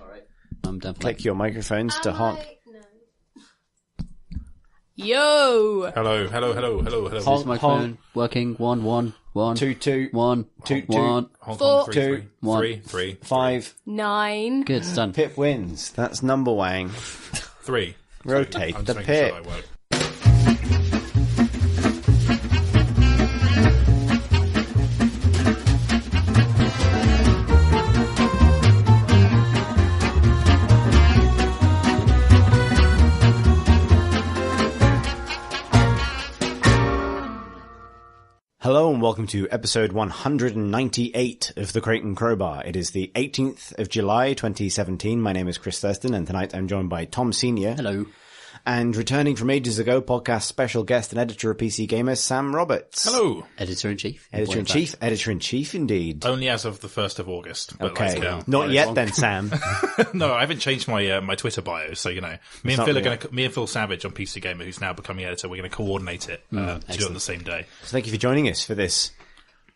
Alright. I'm definitely... Click your microphones to honk. Yo! Hello. Is this microphone working? 1, 1, 1. 2, 2. 1, 2, 1. Hong Four. Kong, 2, 3. 5. 9. Good, it's done. Pip wins. That's number wang. 3. Rotate I'm the just making pip. sure that worked. Hello and welcome to episode 198 of The Crate and Crowbar. It is the 18th of July 2017. My name is Chris Thurston and tonight I'm joined by Tom Senior. Hello. And returning from ages ago, podcast special guest and editor of PC Gamer, Sam Roberts. Hello. Editor-in-chief. Editor-in-chief indeed. Only as of the 1st of August. But Okay, like, not yet then, Sam. No, I haven't changed my my Twitter bio, so you know, me and Phil Savage on PC Gamer, who's now becoming editor, we're going to coordinate it to do it on the same day. So thank you for joining us for this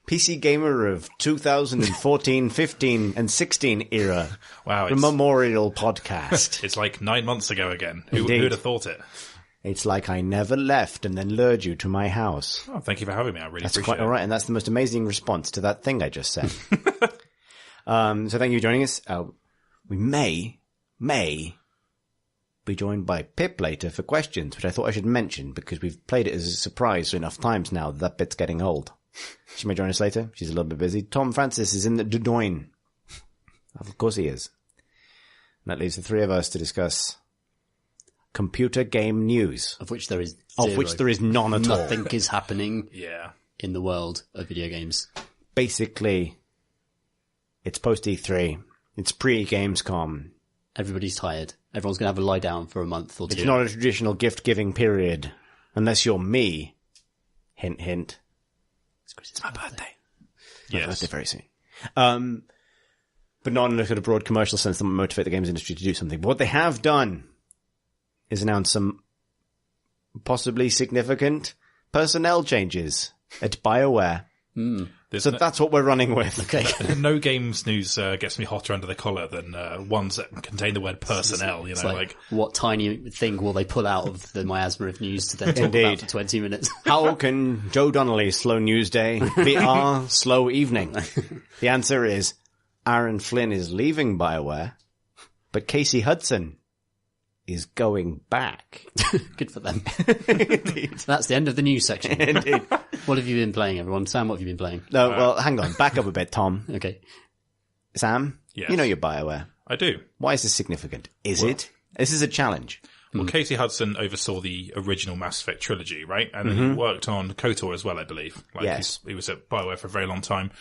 PC Gamer of 2014, 15 and 16 era. Wow, The memorial podcast. it's like 9 months ago again. Who Indeed. would have thought it? It's like I never left and then lured you to my house. Oh, thank you for having me. I really That's appreciate quite it. all right, and that's the most amazing response to that thing I just said. So thank you for joining us. We may be joined by Pip later for questions, which I thought I should mention because we've played it as a surprise enough times now that bit's getting old. She may join us later. She's a little bit busy. Tom Francis is in the Dordogne. Of course he is. And that leaves the three of us to discuss computer game news. Of which there is Of which there is none at all. Nothing is happening Yeah. in the world of video games. Basically, it's post E3. It's pre-Gamescom. Everybody's tired. Everyone's going to have a lie down for a month or two. It's not a traditional gift-giving period. Unless you're me. Hint, hint. It's my birthday. My Yes. birthday very soon. But not in a sort of broad commercial sense that might motivate the games industry to do something. But what they have done is announce some possibly significant personnel changes at BioWare. There's So that's what we're running with. Okay. no games news gets me hotter under the collar than ones that contain the word personnel. You It's know, like, what tiny thing will they pull out of the miasma of news to then talk Indeed. about for 20 minutes? How can Joe Donnelly's slow news day be our slow evening? The answer is Aaron Flynn is leaving BioWare, but Casey Hudson is going back. Good for them. Indeed. That's the end of the news section. Indeed. What have you been playing, everyone? Sam, what have you been playing? No, well, hang on. Back up a bit, Tom. Okay. Sam, Yes. you know your BioWare. I do. Why is this significant? Is it? This is a challenge. Well, Casey Hudson oversaw the original Mass Effect trilogy, right? And then he worked on KOTOR as well, I believe. Like Yes. he was at BioWare for a very long time.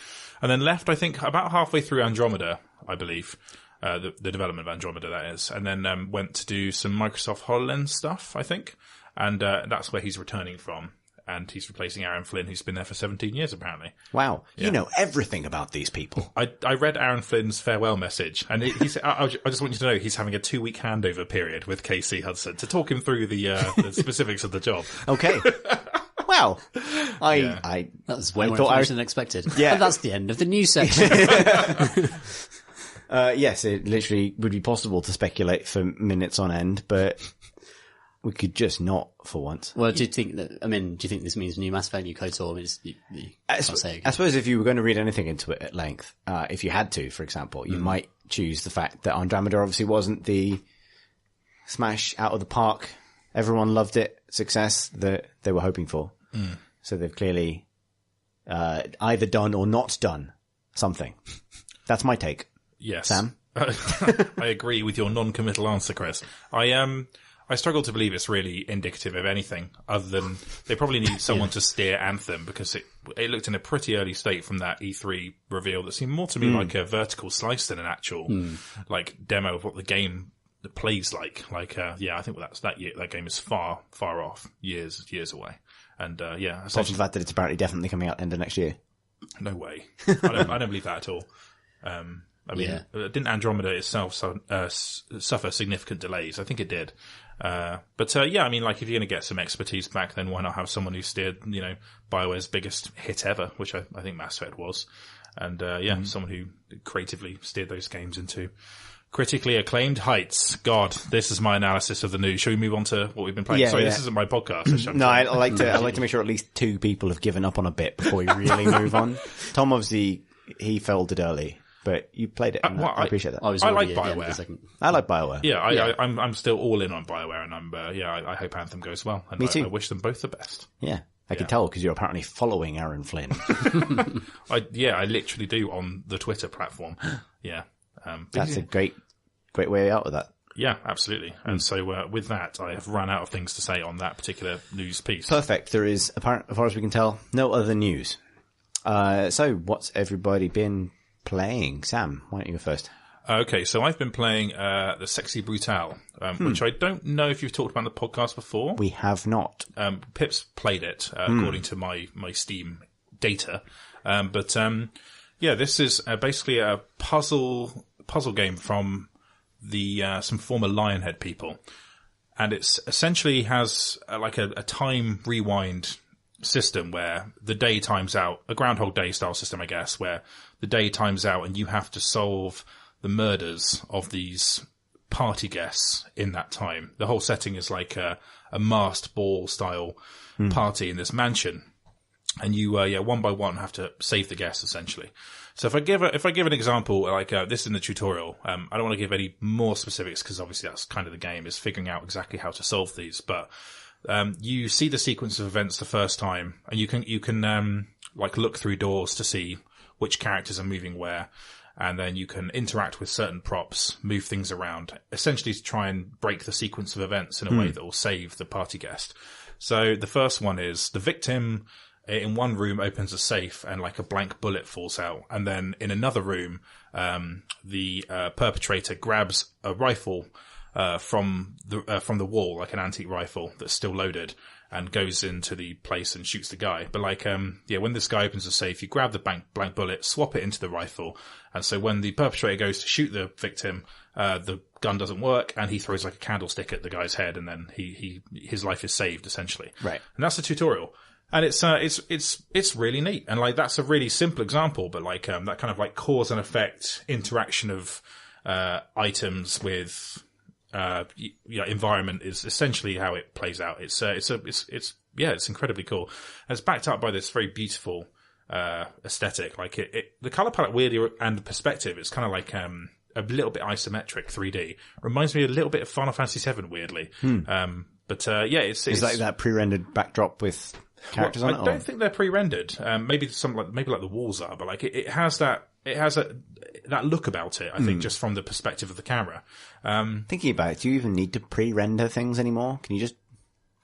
And then left, I think, about halfway through Andromeda, I believe. The development of Andromeda, that is. And then went to do some Microsoft HoloLens stuff, I think. And that's where he's returning from. And he's replacing Aaron Flynn, who's been there for 17 years, apparently. Wow. You know everything about these people. I read Aaron Flynn's farewell message, and he said, I just want you to know he's having a 2-week handover period with Casey Hudson to talk him through the specifics of the job. Okay. Well, Yeah. That was way more thought information than expected. Yeah. And that's the end of the news section. Yes, it literally would be possible to speculate for minutes on end, but we could just not for once. Well, do you think this means new Mass Effect, new KOTOR? I mean, you can't say I suppose if you were going to read anything into it at length, if you had to, for example, you might choose the fact that Andromeda obviously wasn't the smash out of the park, everyone loved it, success that they were hoping for. So they've clearly either done or not done something. That's my take. Yes. Sam? I agree with your non-committal answer, Chris. I struggle to believe it's really indicative of anything other than they probably need someone to steer Anthem because it looked in a pretty early state from that E3 reveal that seemed more to me like a vertical slice than an actual like demo of what the game plays like. Like, yeah, I think that game is far off, years away. And, yeah. Apart from the fact that it's apparently definitely coming out end of next year. No way. I don't believe that at all. I mean, didn't Andromeda itself suffer significant delays? I think it did. But yeah, I mean, like, if you're going to get some expertise back, then why not have someone who steered, BioWare's biggest hit ever, which I think Mass Effect was. And, yeah, someone who creatively steered those games into Critically acclaimed heists. God, this is my analysis of the news. Shall we move on to what we've been playing? Sorry, this isn't my podcast. No, I like to make sure at least 2 people have given up on a bit before we really move on. Tom, obviously, he folded early, but you played it. I appreciate that. I like BioWare. I like BioWare. Yeah, I'm still all in on BioWare, and I hope Anthem goes well. And Me too. I wish them both the best. Yeah. I can tell because you're apparently following Aaron Flynn. I literally do on the Twitter platform. Yeah. That's a great way out of that. Yeah, absolutely. And so with that, I have run out of things to say on that particular news piece. Perfect. There is, as far as we can tell, no other news. So what's everybody been playing? Sam, why don't you go first? Okay, so I've been playing the Sexy Brutale, which I don't know if you've talked about on the podcast before. We have not. Pip's played it, according to my Steam data. This is basically a puzzle game from the some former Lionhead people. And it's essentially has a time rewind system where the day times out, a Groundhog Day style system, I guess, where the day times out and you have to solve the murders of these party guests in that time. The whole setting is like a masked ball style party in this mansion. And you, one by one have to save the guests essentially. So if I give an example, this in the tutorial, I don't want to give any more specifics because obviously that's kind of the game, is figuring out exactly how to solve these. But, you see the sequence of events the first time and you can look through doors to see which characters are moving where. And then you can interact with certain props, move things around, essentially to try and break the sequence of events in a way that will save the party guest. So the first one is the victim in one room opens a safe and a blank bullet falls out. And then in another room, the perpetrator grabs a rifle from the wall, like an antique rifle that's still loaded, and goes into the place and shoots the guy. But when this guy opens the safe, you grab the blank bullet, swap it into the rifle. And so when the perpetrator goes to shoot the victim, the gun doesn't work and he throws a candlestick at the guy's head and then his life is saved essentially. Right. And that's the tutorial. And it's really neat. And that's a really simple example, but that kind of cause and effect interaction of, items with, environment is essentially how it plays out. It's incredibly cool. And it's backed up by this very beautiful, aesthetic. The color palette weirdly and the perspective, it's kind of a little bit isometric 3D. Reminds me a little bit of Final Fantasy VII weirdly. It's like that pre-rendered backdrop with characters on it? I don't think they're pre-rendered. Maybe the walls are, but it has that look about it, I think, just from the perspective of the camera. Thinking about it, do you even need to pre-render things anymore? Can you just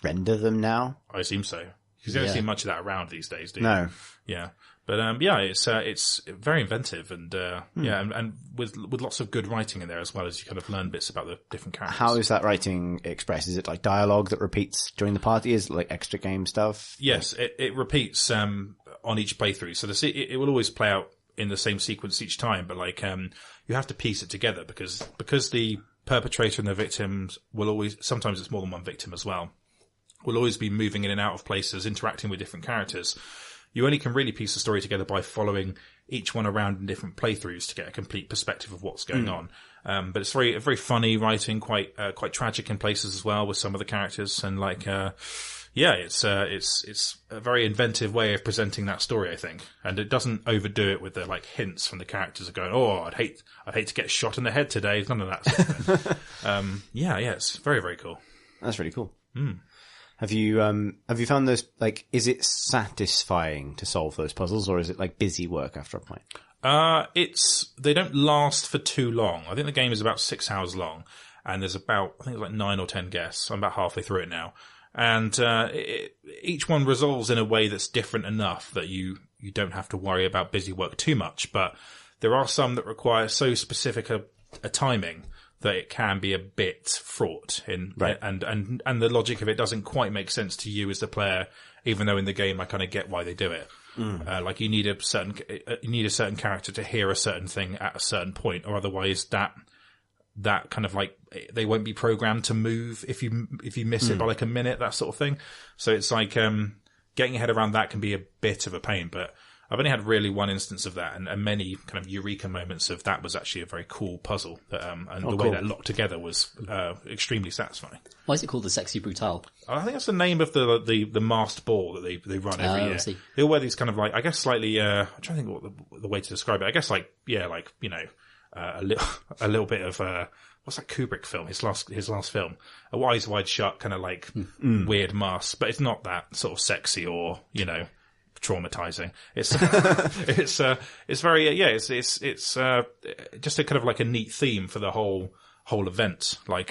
render them now? I assume so. Because you don't see much of that around these days, do you? No. Yeah. But, it's very inventive and, and with lots of good writing in there as well as you kind of learn bits about the different characters. How is that writing expressed? Is it dialogue that repeats during the party? Is it extra game stuff? Yes, it repeats, on each playthrough. So it will always play out in the same sequence each time, but you have to piece it together because the perpetrator and the victims will always, sometimes it's more than one victim as well, will always be moving in and out of places, interacting with different characters. You only can really piece the story together by following each one around in different playthroughs to get a complete perspective of what's going on. But it's very funny writing, quite tragic in places as well with some of the characters, and it's a very inventive way of presenting that story, I think. And it doesn't overdo it with the hints from the characters of going, "Oh, I'd hate to get shot in the head today." None of that sort of thing. It's very, very cool. That's really cool. Have you found those, is it satisfying to solve those puzzles, or is it busy work after a point? They don't last for too long. I think the game is about 6 hours long, and there's about, I think 9 or 10 guests. I'm about halfway through it now. And, each one resolves in a way that's different enough that you don't have to worry about busy work too much. But there are some that require so specific a timing that it can be a bit fraught in, right. and the logic of it doesn't quite make sense to you as the player, even though in the game I kind of get why they do it. You need a certain character to hear a certain thing at a certain point, or otherwise that kind of they won't be programmed to move if you miss it by a minute, that sort of thing. So it's getting your head around that can be a bit of a pain, but I've only had really one instance of that, and many kind of eureka moments of that was actually a very cool puzzle. That, and the way that locked together was extremely satisfying. Why is it called the Sexy Brutale? I think that's the name of the masked ball that they run every year. See. They all wear these kind of like, I guess slightly, I'm trying to think what the way to describe it. I guess like, a little bit of, what's that Kubrick film? His last film, a Eyes Wide Shut kind of like weird mask, but it's not that sort of sexy or, traumatizing. It's, it's very, it's just a kind of like a neat theme for the whole event, like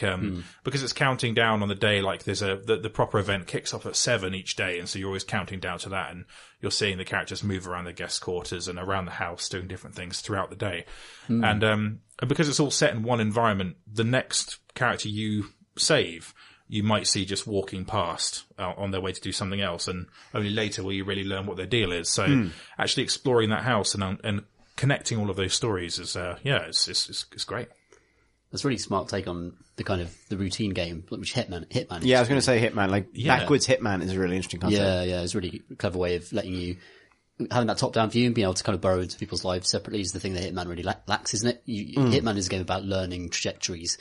because it's counting down on the day, like there's the proper event kicks off at 7 each day, and so you're always counting down to that, and you're seeing the characters move around the guest quarters and around the house doing different things throughout the day. And because it's all set in one environment, the next character you save, you might see just walking past on their way to do something else, and only later will you really learn what their deal is. So actually exploring that house and connecting all of those stories is it's great. That's a really smart take on the kind of the routine game, which Hitman is. Yeah, I was going to say Hitman. Backwards Hitman is a really interesting concept. Yeah, it's a really clever way of letting you, having that top-down view and being able to kind of burrow into people's lives separately is the thing that Hitman really lacks, isn't it? Hitman is a game about learning trajectories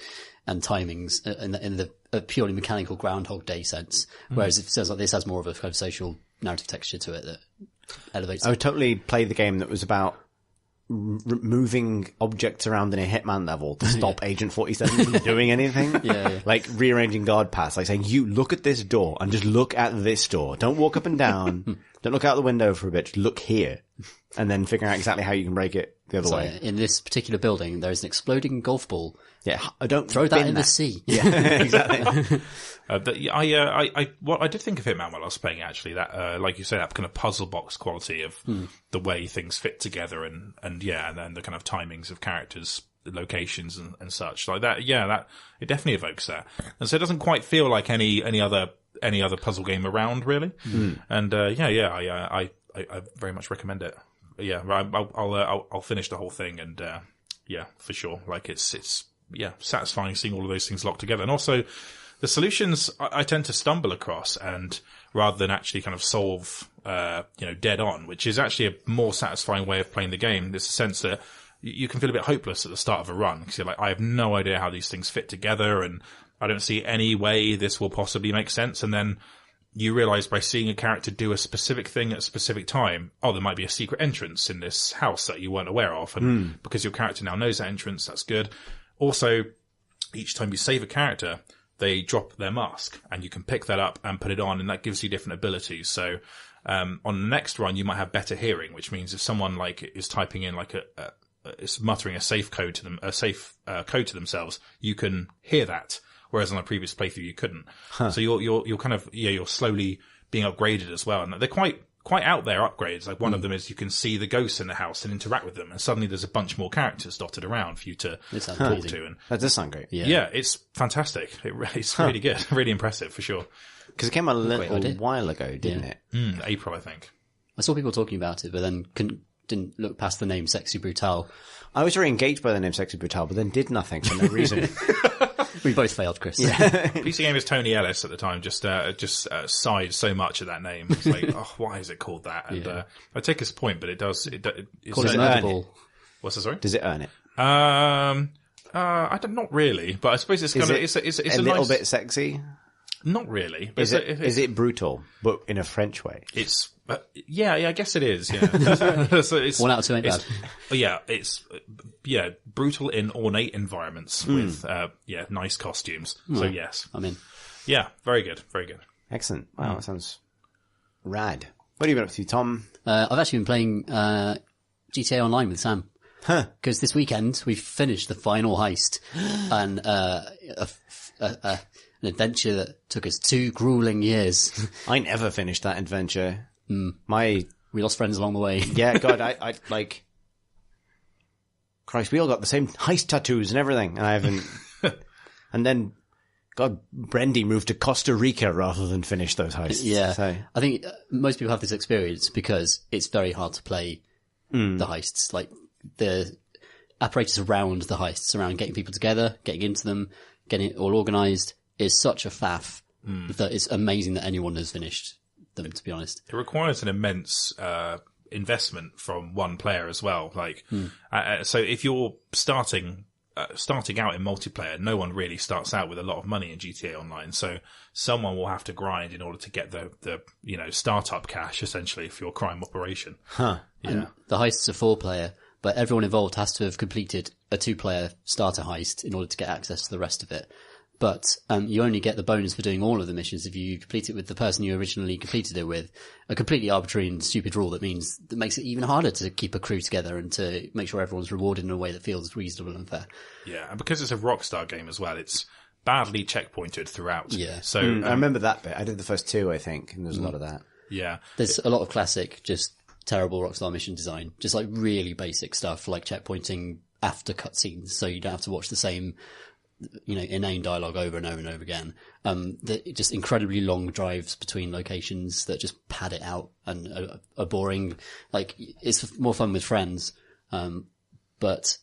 and timings in a purely mechanical Groundhog Day sense, whereas it feels like this has more of a kind of social narrative texture to it that elevates I would totally play the game that was about moving objects around in a Hitman level to stop Agent 47 from doing anything. Yeah. Like rearranging guard paths, like saying, you look at this door and just look at this door. Don't walk up and down. Don't look out the window for a bit. Just look here. And then figuring out exactly how you can break it the other way. In this particular building, there is an exploding golf ball. Yeah. Don't throw that in the sea. Yeah, exactly. I did think of Hitman while I was playing, actually, that, like you say, that kind of puzzle box quality of the way things fit together and then the kind of timings of characters, locations and such like that. Yeah, that, it definitely evokes that. And so it doesn't quite feel like any other puzzle game around, really. And, I very much recommend it. Yeah, I'll finish the whole thing and, for sure. Like it's satisfying seeing all of those things locked together. And also, the solutions I tend to stumble across, and rather than actually kind of solve, dead on, which is actually a more satisfying way of playing the game. There's a sense that you can feel a bit hopeless at the start of a run because you're like, I have no idea how these things fit together, and I don't see any way this will possibly make sense. And then you realize by seeing a character do a specific thing at a specific time, there might be a secret entrance in this house that you weren't aware of. And because your character now knows that entrance, that's good. Also, each time you save a character, they drop their mask and you can pick that up and put it on, and that gives you different abilities. So, on the next run, you might have better hearing, which means if someone is typing in is muttering a safe code to themselves, you can hear that. Whereas on a previous playthrough, you couldn't. So you're kind of, you're slowly being upgraded as well. And they're quite out there upgrades. Like one of them is you can see the ghosts in the house and interact with them. And suddenly there's a bunch more characters dotted around for you to talk to. And that does sound great. Yeah, it's fantastic. It's really good. Really impressive for sure. Because it came out a little while ago, didn't it? April, I think. I saw people talking about it, but then didn't look past the name Sexy Brutale. I was very engaged by the name Sexy Brutale, but then did nothing for no reason. We both failed, Chris. Yeah. PC Gamer's Tony Ellis at the time just sighed so much at that name. It's like, why is it called that? And I take his point, but it's Call it an edible. What's that, sorry? Does it earn it? Not really, but I suppose it's kind of it's a little bit sexy. Not really. Is it brutal, but in a French way? It's I guess it is. Yeah, so it's 1 out of 2 ain't bad. Yeah, it's brutal in ornate environments with nice costumes. So yes, I'm in. Yeah, very good, very good. Excellent. Wow, that sounds rad. What have you been up to, Tom? I've actually been playing GTA Online with Sam. Because this weekend we finished the final heist, and an adventure that took us 2 grueling years. I never finished that adventure. We lost friends along the way. Yeah, God, I like... Christ, we all got the same heist tattoos and everything, and I haven't... And then, God, Brendy moved to Costa Rica rather than finish those heists. Yeah. So. I think most people have this experience because it's very hard to play the heists. Like, the apparatus around the heists, around getting people together, getting into them, getting it all organised, is such a faff that it's amazing that anyone has finished them, to be honest. It requires an immense investment from one player as well. Like, so if you're starting out in multiplayer, no one really starts out with a lot of money in GTA Online. So someone will have to grind in order to get the startup cash, essentially, for your crime operation. Huh. Yeah. And the heists are 4-player, but everyone involved has to have completed a 2-player starter heist in order to get access to the rest of it. But you only get the bonus for doing all of the missions if you complete it with the person you originally completed it with. A completely arbitrary and stupid rule that makes it even harder to keep a crew together and to make sure everyone's rewarded in a way that feels reasonable and fair. Yeah, and because it's a Rockstar game as well, it's badly checkpointed throughout. Yeah. So I remember that bit. I did the first 2, I think, and there's a lot of that. Yeah. There's a lot of classic, just terrible Rockstar mission design. Just like really basic stuff like checkpointing after cutscenes so you don't have to watch the same inane dialogue over and over and over again. Just incredibly long drives between locations that just pad it out and are boring. Like, it's more fun with friends. But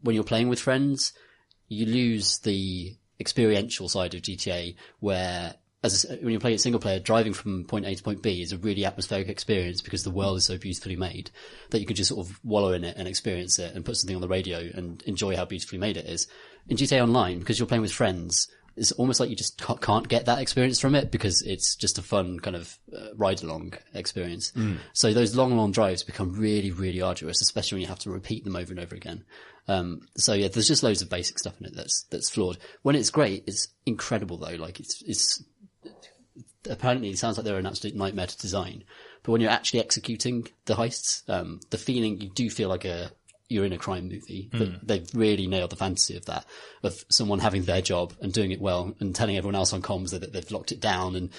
when you're playing with friends, you lose the experiential side of GTA where, when you're playing it single player, driving from point A to point B is a really atmospheric experience because the world is so beautifully made that you can just sort of wallow in it and experience it and put something on the radio and enjoy how beautifully made it is. In GTA Online, because you're playing with friends, it's almost like you just can't get that experience from it because it's just a fun kind of ride-along experience. So those long drives become really, really arduous, especially when you have to repeat them over and over again. So yeah, there's just loads of basic stuff in it that's flawed. When it's great, it's incredible though. Like it's apparently it sounds like they're an absolute nightmare to design. But when you're actually executing the heists, the feeling, you do feel like you're in a crime movie. They've really nailed the fantasy of that, of someone having their job and doing it well and telling everyone else on comms that they've locked it down, and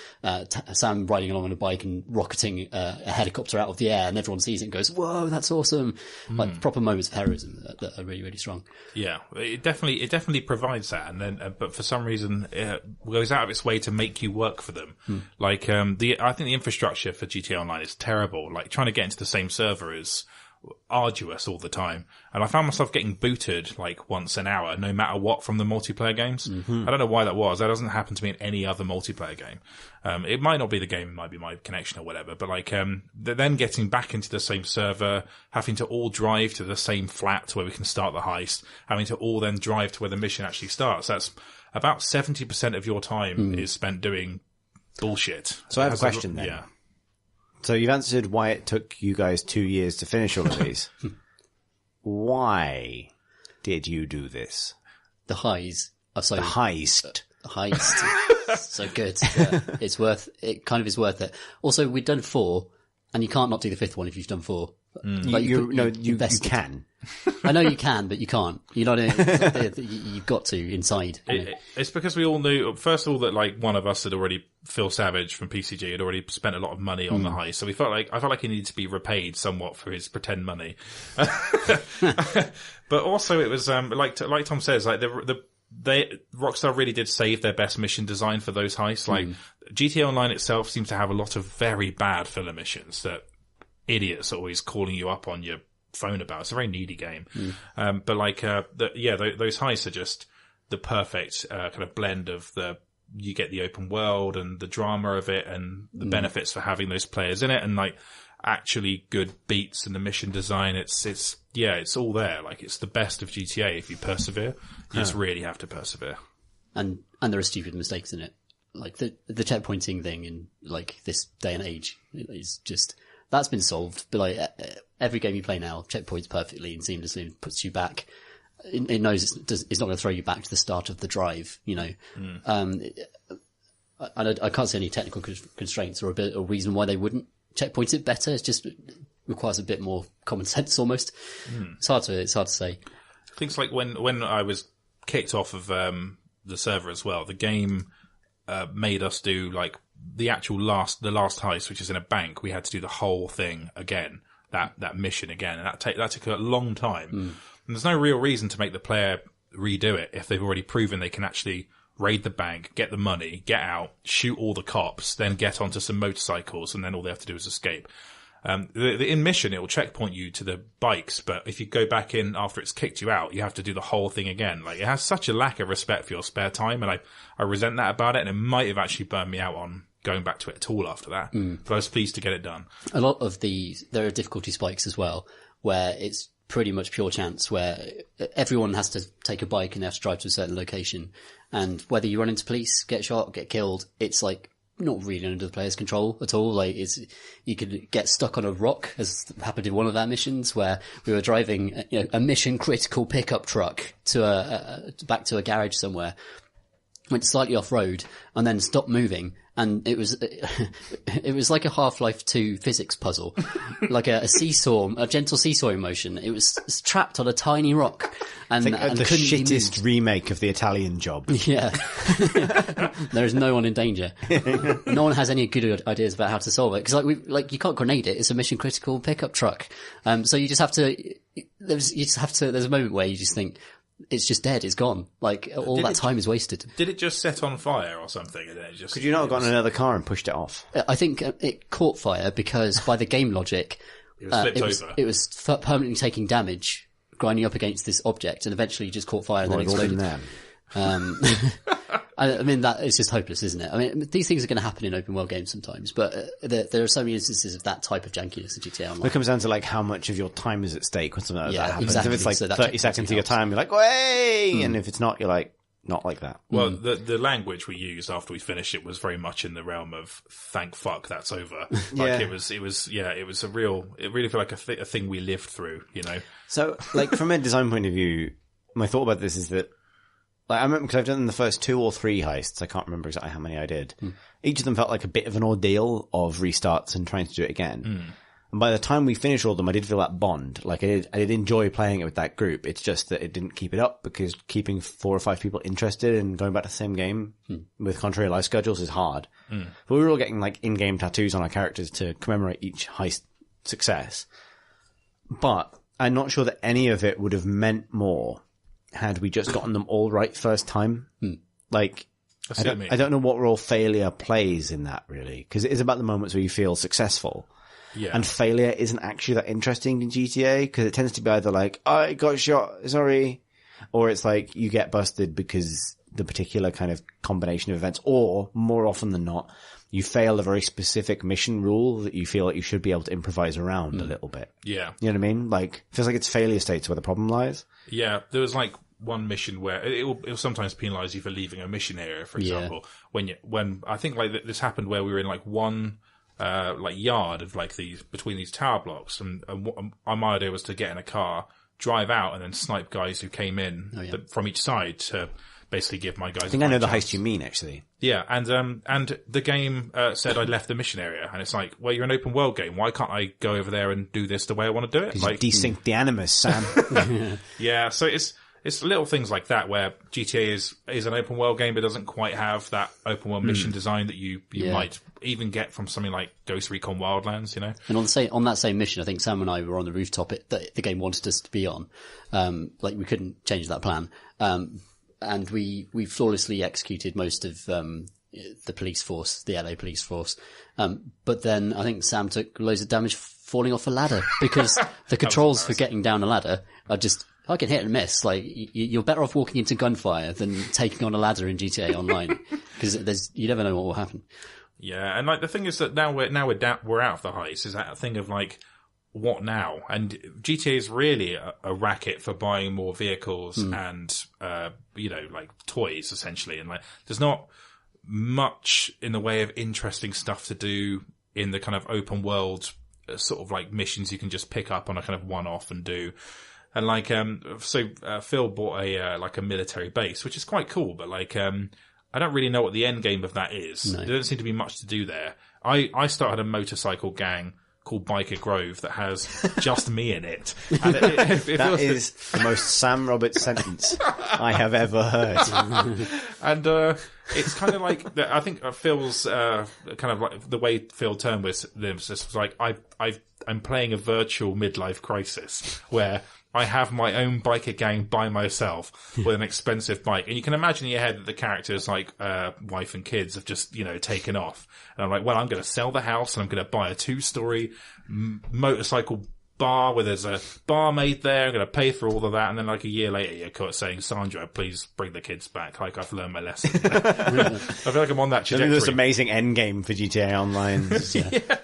Sam riding along on a bike and rocketing a helicopter out of the air, and everyone sees it and goes, whoa, that's awesome. Like proper moments of heroism that are really, really strong. Yeah, it definitely provides that, and then but for some reason it goes out of its way to make you work for them. Like I think the infrastructure for GTA Online is terrible. Like trying to get into the same server is arduous all the time, and I found myself getting booted like once an hour no matter what from the multiplayer games. I don't know why that was. That doesn't happen to me in any other multiplayer game. It might not be the game, it might be my connection or whatever, but like then getting back into the same server, having to all drive to the same flat where we can start the heist, having to all then drive to where the mission actually starts. That's about 70% of your time is spent doing bullshit. So I have a question then. Yeah. So you've answered why it took you guys 2 years to finish all of these. Why did you do this? The highs are so... The heist. The heist. So good. Yeah. It kind of is worth it. Also, we've done 4, and you can't not do the 5th one if you've done 4. Like You can. I know you can, but you can't. You're not you've got to inside. It's because we all knew, first of all, that like one of us had already, Phil Savage from PCG, had already spent a lot of money on the heist. So I felt like he needed to be repaid somewhat for his pretend money. But also it was, like Tom says, like Rockstar really did save their best mission design for those heists. Like GTA Online itself seems to have a lot of very bad filler missions that idiots are always calling you up on your phone about. It's a very needy game. But like, those heists are just the perfect kind of blend of you get the open world and the drama of it and the benefits for having those players in it, and like actually good beats and the mission design. It's all there. Like it's the best of GTA if you persevere. You just really have to persevere. And there are stupid mistakes in it. Like the checkpointing thing in like this day and age is just, that's been solved. But like every game you play now checkpoints perfectly and seamlessly and puts you back. It knows it's not going to throw you back to the start of the drive, you know. I can't see any technical constraints or a reason why they wouldn't checkpoint it better. It just requires a bit more common sense almost. It's hard to say. Things like when I was kicked off of the server as well, the game made us do like the last heist, which is in a bank. We had to do the whole thing again, that mission again, and that took a long time. And there's no real reason to make the player redo it if they've already proven they can actually raid the bank, get the money, get out, shoot all the cops, then get onto some motorcycles, and then all they have to do is escape. In mission, it will checkpoint you to the bikes, but if you go back in after it's kicked you out, you have to do the whole thing again. Like, it has such a lack of respect for your spare time, and I resent that about it, and it might have actually burned me out on going back to it at all after that. But I was pleased to get it done. A lot of there are difficulty spikes as well, where it's pretty much pure chance, where everyone has to take a bike and they have to drive to a certain location. And whether you run into police, get shot, get killed, it's like not really under the player's control at all. Like you could get stuck on a rock, as happened in one of our missions, where we were driving a mission critical pickup truck to back to a garage somewhere, went slightly off road and then stopped moving. And it was like a Half-Life 2 physics puzzle, like a seesaw, a gentle seesawing motion. It was trapped on a tiny rock, and the couldn't shittest remake of the Italian Job. Yeah, there is no one in danger. No one has any good ideas about how to solve it, because you can't grenade it. It's a mission critical pickup truck. So you just have to. There's a moment where you just think, it's just dead. It's gone. Like all that time is wasted. Did it just set on fire or something? And then it just, could you not have gotten another car and pushed it off? I think it caught fire because by the game logic, it was permanently taking damage, grinding up against this object, and eventually just caught fire and then exploded. I mean, that is just hopeless, isn't it? I mean, these things are going to happen in open world games sometimes, but there are so many instances of that type of jankiness in GTA Online. It comes down to like how much of your time is at stake when something like that happens. Exactly. If it's like So 30 seconds of your time, you're like, way! And if it's not, you're like, not like that. Well, the language we used after we finished it was very much in the realm of thank fuck that's over. Like it really felt like a thing we lived through, you know? So, like, from a design point of view, my thought about this is that, like, I remember because I've done the first 2 or 3 heists. I can't remember exactly how many I did. Each of them felt like a bit of an ordeal of restarts and trying to do it again. And by the time we finished all of them, I did feel that bond. Like I did enjoy playing it with that group. It's just that it didn't keep it up because keeping 4 or 5 people interested and going back to the same game with contrary life schedules is hard. But we were all getting like in-game tattoos on our characters to commemorate each heist success. But I'm not sure that any of it would have meant more had we just gotten them all right first time. Like, I don't know what role failure plays in that really, because it is about the moments where you feel successful. Yeah. And failure isn't actually that interesting in GTA, because it tends to be either like, I got shot, sorry, or it's like you get busted because the particular kind of combination of events, or more often than not, you fail a very specific mission rule that you feel like you should be able to improvise around a little bit. Yeah. You know what I mean? Like, it feels like it's failure states where the problem lies. Yeah. There was like one mission where it will sometimes penalise you for leaving a mission area, for example. When I think like this happened where we were in like one like yard of like between these tower blocks, and my idea was to get in a car, drive out, and then snipe guys who came in from each side to basically give my guys. I think I know the heist you mean, actually. Yeah, and the game said I'd left the mission area, and it's like, well, you're an open world game. Why can't I go over there and do this the way I want to do it? Like, desync the animus, Sam. Yeah, so it's little things like that where GTA is an open world game, but doesn't quite have that open world mission design that you might even get from something like Ghost Recon Wildlands, you know? And on that same mission, I think Sam and I were on the rooftop that the game wanted us to be on. Like we couldn't change that plan. And we flawlessly executed most of, the police force, the LA police force. But then I think Sam took loads of damage falling off a ladder because the controls for getting down a ladder are just, I can hit and miss. Like you're better off walking into gunfire than taking on a ladder in GTA Online because you never know what will happen. Yeah, and like the thing is that now we're out of the heist. Is that thing of like, what now? And GTA is really a racket for buying more vehicles and like toys essentially. And like there's not much in the way of interesting stuff to do in the kind of open world sort of like missions you can just pick up on a kind of one-off and do. And like, Phil bought a military base, which is quite cool, but like, I don't really know what the end game of that is. No. There doesn't seem to be much to do there. I started a motorcycle gang called Biker Grove that has just me in it. And that is the most Sam Roberts sentence I have ever heard. And it's kind of like, I think Phil's kind of like the way Phil turned with this was like, I'm playing a virtual midlife crisis where I have my own biker gang by myself with an expensive bike. And you can imagine in your head that the characters like wife and kids have just, taken off. And I'm like, well, I'm going to sell the house and I'm going to buy a 2-story motorcycle bar where there's a barmaid there. I'm going to pay for all of that. And then like a year later, you're caught saying, Sandra, please bring the kids back. Like I've learned my lesson. I feel like I'm on that trajectory. This amazing end game for GTA Online.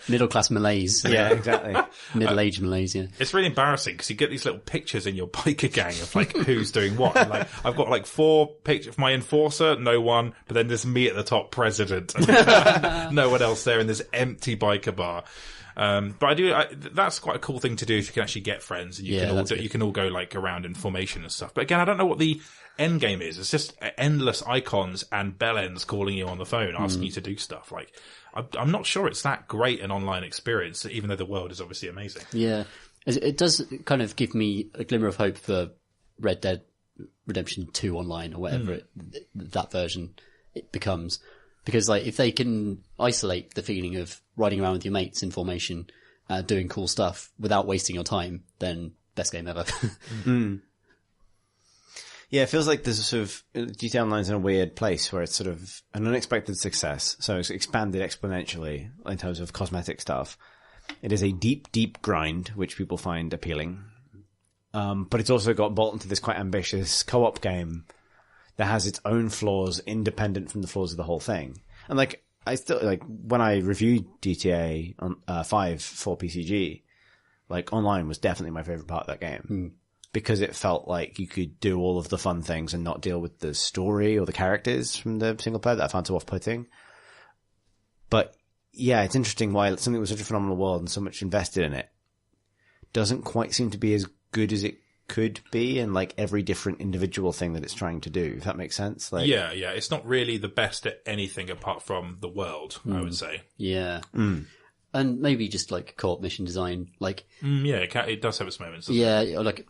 Middle class Malays. Yeah, exactly. Middle-aged Malays, yeah. It's really embarrassing because you get these little pictures in your biker gang of like who's doing what. And, like I've got like 4 pictures of my enforcer, no one, but then there's me at the top, president, and no one else there in this empty biker bar. But that's quite a cool thing to do if you can actually get friends and you can all go like around in formation and stuff. But again, I don't know what the end game is. It's just endless icons and bellends calling you on the phone, asking you to do stuff. Like, I'm not sure it's that great an online experience, even though the world is obviously amazing. Yeah. It does kind of give me a glimmer of hope for Red Dead Redemption 2 online or whatever that version it becomes. Because like, if they can isolate the feeling of riding around with your mates in formation, doing cool stuff without wasting your time, then best game ever. Yeah, it feels like there's a sort of GTA Online's in a weird place where it's sort of an unexpected success. So it's expanded exponentially in terms of cosmetic stuff. It is a deep, deep grind, which people find appealing. But it's also got built into this quite ambitious co-op game that has its own flaws independent from the flaws of the whole thing. And like, I still, like, when I reviewed GTA 5 for PCG, like, online was definitely my favorite part of that game. Because it felt like you could do all of the fun things and not deal with the story or the characters from the single player that I found so off-putting. But yeah, it's interesting why something that was such a phenomenal world and so much invested in it doesn't quite seem to be as good as it could be, and like every different individual thing that it's trying to do, if that makes sense. Like, yeah, it's not really the best at anything apart from the world, I would say. Yeah. And maybe just like co-op mission design, like it does have its moments. Like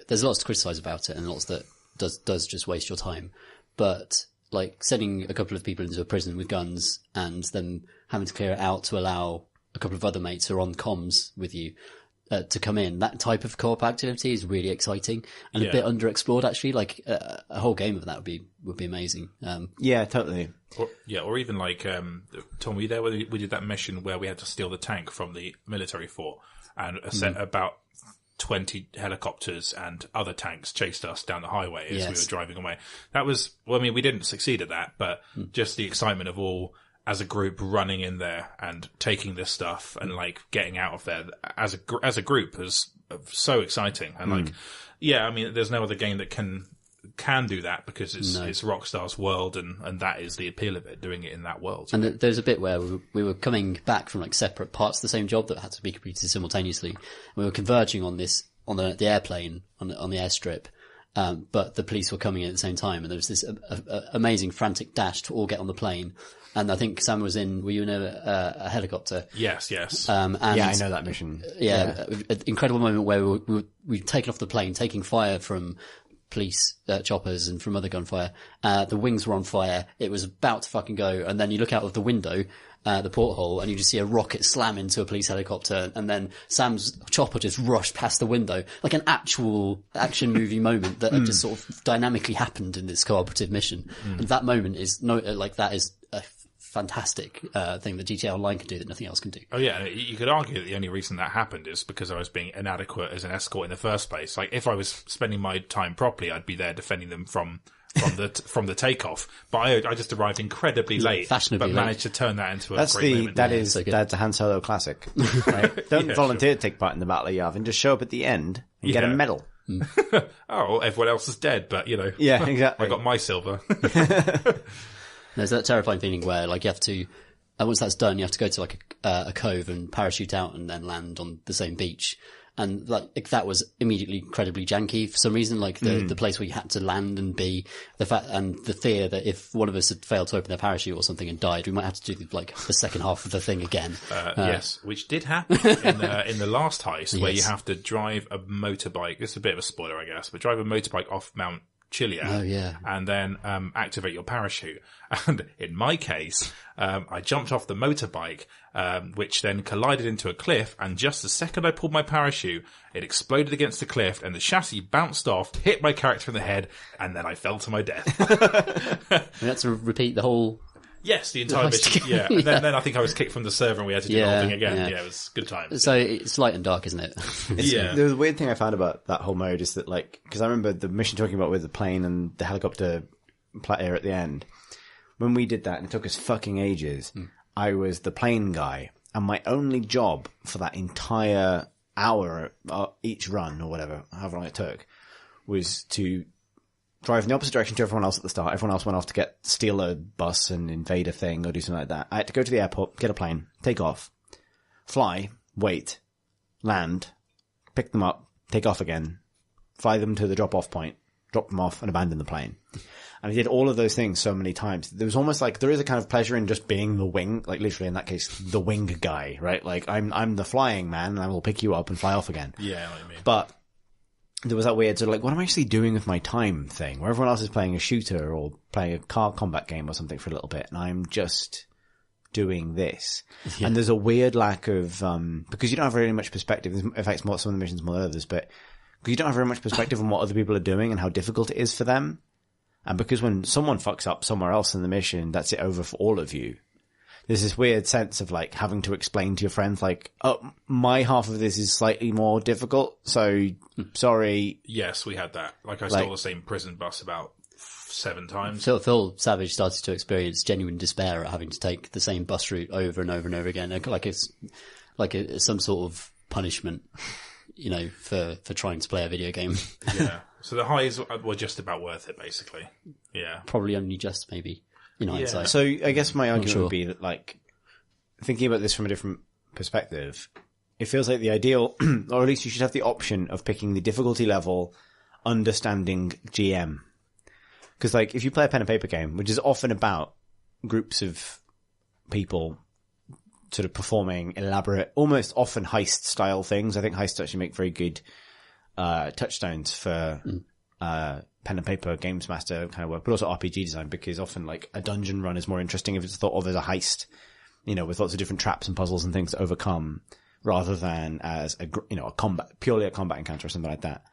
there's lots to criticize about it, and lots that does just waste your time. But like sending a couple of people into a prison with guns and them having to clear it out to allow a couple of other mates who are on comms with you to come in, that type of co-op activity is really exciting and a bit underexplored actually. Like a whole game of that would be amazing. Yeah, totally. Or even like Tom, were you there when we did that mission where we had to steal the tank from the military fort, and about 20 helicopters and other tanks chased us down the highway as we were driving away. That was, well, I mean, we didn't succeed at that, but just the excitement of all as a group running in there and taking this stuff and like getting out of there as a group is so exciting. And like, I mean, there's no other game that can do that because it's Rockstar's world and that is the appeal of it, doing it in that world. And there's a bit where we were coming back from like separate parts of the same job that had to be completed simultaneously. We were converging on the airplane on the airstrip. But the police were coming in at the same time, and there was this amazing frantic dash to all get on the plane. And I think Sam were you in a helicopter? Yes. And I know that mission. An incredible moment where we'd taken off the plane, taking fire from police choppers and from other gunfire. The wings were on fire. It was about to fucking go. And then you look out of the window, the porthole, and you just see a rocket slam into a police helicopter. And then Sam's chopper just rushed past the window, like an actual action movie moment that had just sort of dynamically happened in this cooperative mission. And that moment is that is a fantastic thing that GTA Online can do that nothing else can do. Oh yeah, you could argue that the only reason that happened is because I was being inadequate as an escort in the first place. Like if I was spending my time properly, I'd be there defending them from the takeoff. But I just arrived incredibly late, fashionably but managed to turn that into a great moment. That's a Han Solo classic. Right? Don't volunteer to take part in the Battle of Yavin. Just show up at the end and get a medal. Oh, everyone else is dead, but you know. Yeah, exactly. I got my silver. There's that terrifying feeling where like you have to, once that's done, you have to go to like a cove and parachute out and then land on the same beach. And like that was immediately incredibly janky for some reason, like the place where you had to land and be, the fact and the fear that if one of us had failed to open their parachute or something and died, we might have to do like the second half of the thing again. Yes, which did happen in the last heist where you have to drive a motorbike. This is a bit of a spoiler, I guess, but drive a motorbike off Mount Chiliad, and then activate your parachute. And in my case, I jumped off the motorbike, which then collided into a cliff, and just the second I pulled my parachute, it exploded against the cliff, and the chassis bounced off, hit my character in the head, and then I fell to my death. We had to repeat the whole Yes, the entire mission. Yeah, and then I think I was kicked from the server and we had to do the whole thing again. Yeah, it was good times. So it's light and dark, isn't it? The weird thing I found about that whole mode is that, like, because I remember the mission talking about with the plane and the helicopter player at the end. When we did that, and it took us fucking ages, I was the plane guy, and my only job for that entire hour each run, or whatever, however long it took, was to drive in the opposite direction to everyone else at the start. Everyone else went off to steal a bus and invade a thing or do something like that. I had to go to the airport, get a plane, take off, fly, wait, land, pick them up, take off again, fly them to the drop-off point, drop them off, and abandon the plane. And I did all of those things so many times. There was almost like, there is a kind of pleasure in just being the wing, like literally in that case, the wing guy, right? Like, I'm the flying man and I will pick you up and fly off again. Yeah, I know what you mean. But there was that weird sort of like, what am I actually doing with my time thing? Where everyone else is playing a shooter or playing a car combat game or something for a little bit, and I'm just doing this. Yeah. And there's a weird lack of, because you don't have very much perspective. This affects some of the missions more than others, but because you don't have very much perspective on what other people are doing and how difficult it is for them. And because when someone fucks up somewhere else in the mission, that's it over for all of you. There's this weird sense of like having to explain to your friends, like, oh, my half of this is slightly more difficult, so sorry. Yes, we had that. Like, I stole the same prison bus about 7 times. Phil Savage started to experience genuine despair at having to take the same bus route over and over and over again, like it's some sort of punishment, you know, for trying to play a video game. Yeah. So the highs were just about worth it, basically. Yeah. Probably only just, maybe, in hindsight. So I guess my argument would be that, like, thinking about this from a different perspective, it feels like the ideal, or at least you should have the option of picking the difficulty level, understanding GM. Because, like, if you play a pen and paper game, which is often about groups of people sort of performing elaborate, almost often heist-style things, I think heists actually make very good touchstones for pen and paper games master kind of work, but also RPG design, because often like a dungeon run is more interesting if it's thought of as a heist, you know, with lots of different traps and puzzles and things to overcome, rather than as a purely a combat encounter or something like that.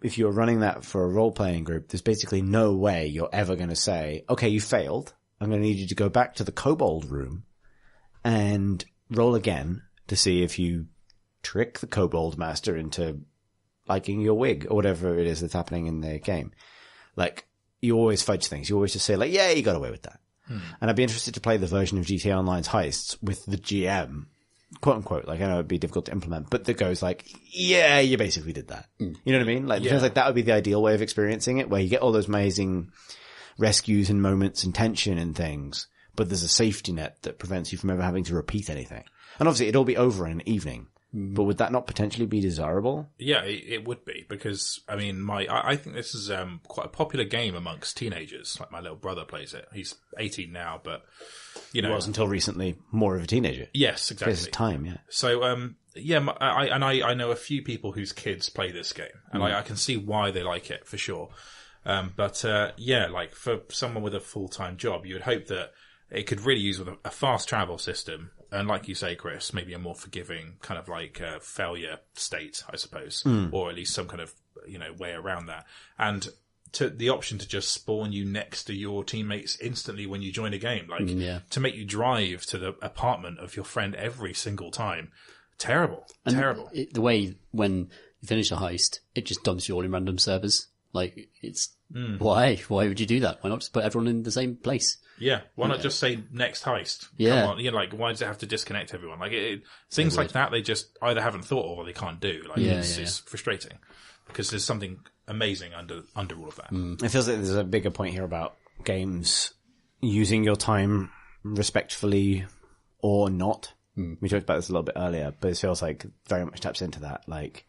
If you're running that for a role-playing group, there's basically no way you're ever going to say, okay, you failed. I'm going to need you to go back to the kobold room and roll again to see if you trick the kobold master into liking your wig or whatever it is that's happening in the game. Like, you always fudge things. You always just say like, yeah, you got away with that. And I'd be interested to play the version of GTA Online's heists with the GM, quote unquote. Like, I know it'd be difficult to implement, but that goes like, yeah, you basically did that. You know what I mean? Like, it feels like that would be the ideal way of experiencing it, where you get all those amazing rescues and moments and tension and things, but there's a safety net that prevents you from ever having to repeat anything. And obviously it'd all be over in an evening. But would that not potentially be desirable? Yeah, it would be, because I mean, I think this is quite a popular game amongst teenagers. Like, my little brother plays it. He's 18 now, but you know, he was until recently more of a teenager. Yes, exactly. It's time, yeah. So I know a few people whose kids play this game, and I can see why they like it for sure. But like, for someone with a full-time job, you would hope that it could really use with a fast travel system. And like you say, Chris, maybe a more forgiving kind of like failure state, I suppose, or at least some kind of, you know, way around that. And to the option to just spawn you next to your teammates instantly when you join a game, like to make you drive to the apartment of your friend every single time. Terrible. The way when you finish a heist, it just dumps you all in random servers. Like, it's why would you do that? Why not just put everyone in the same place? Yeah, why not just say next heist? Yeah. Come on. You know, like, why does it have to disconnect everyone? Like, things like that, they just either haven't thought of or they can't do. Like, it's frustrating, because there's something amazing under all of that. It feels like there's a bigger point here about games using your time respectfully or not. We talked about this a little bit earlier, but it feels like very much taps into that. Like,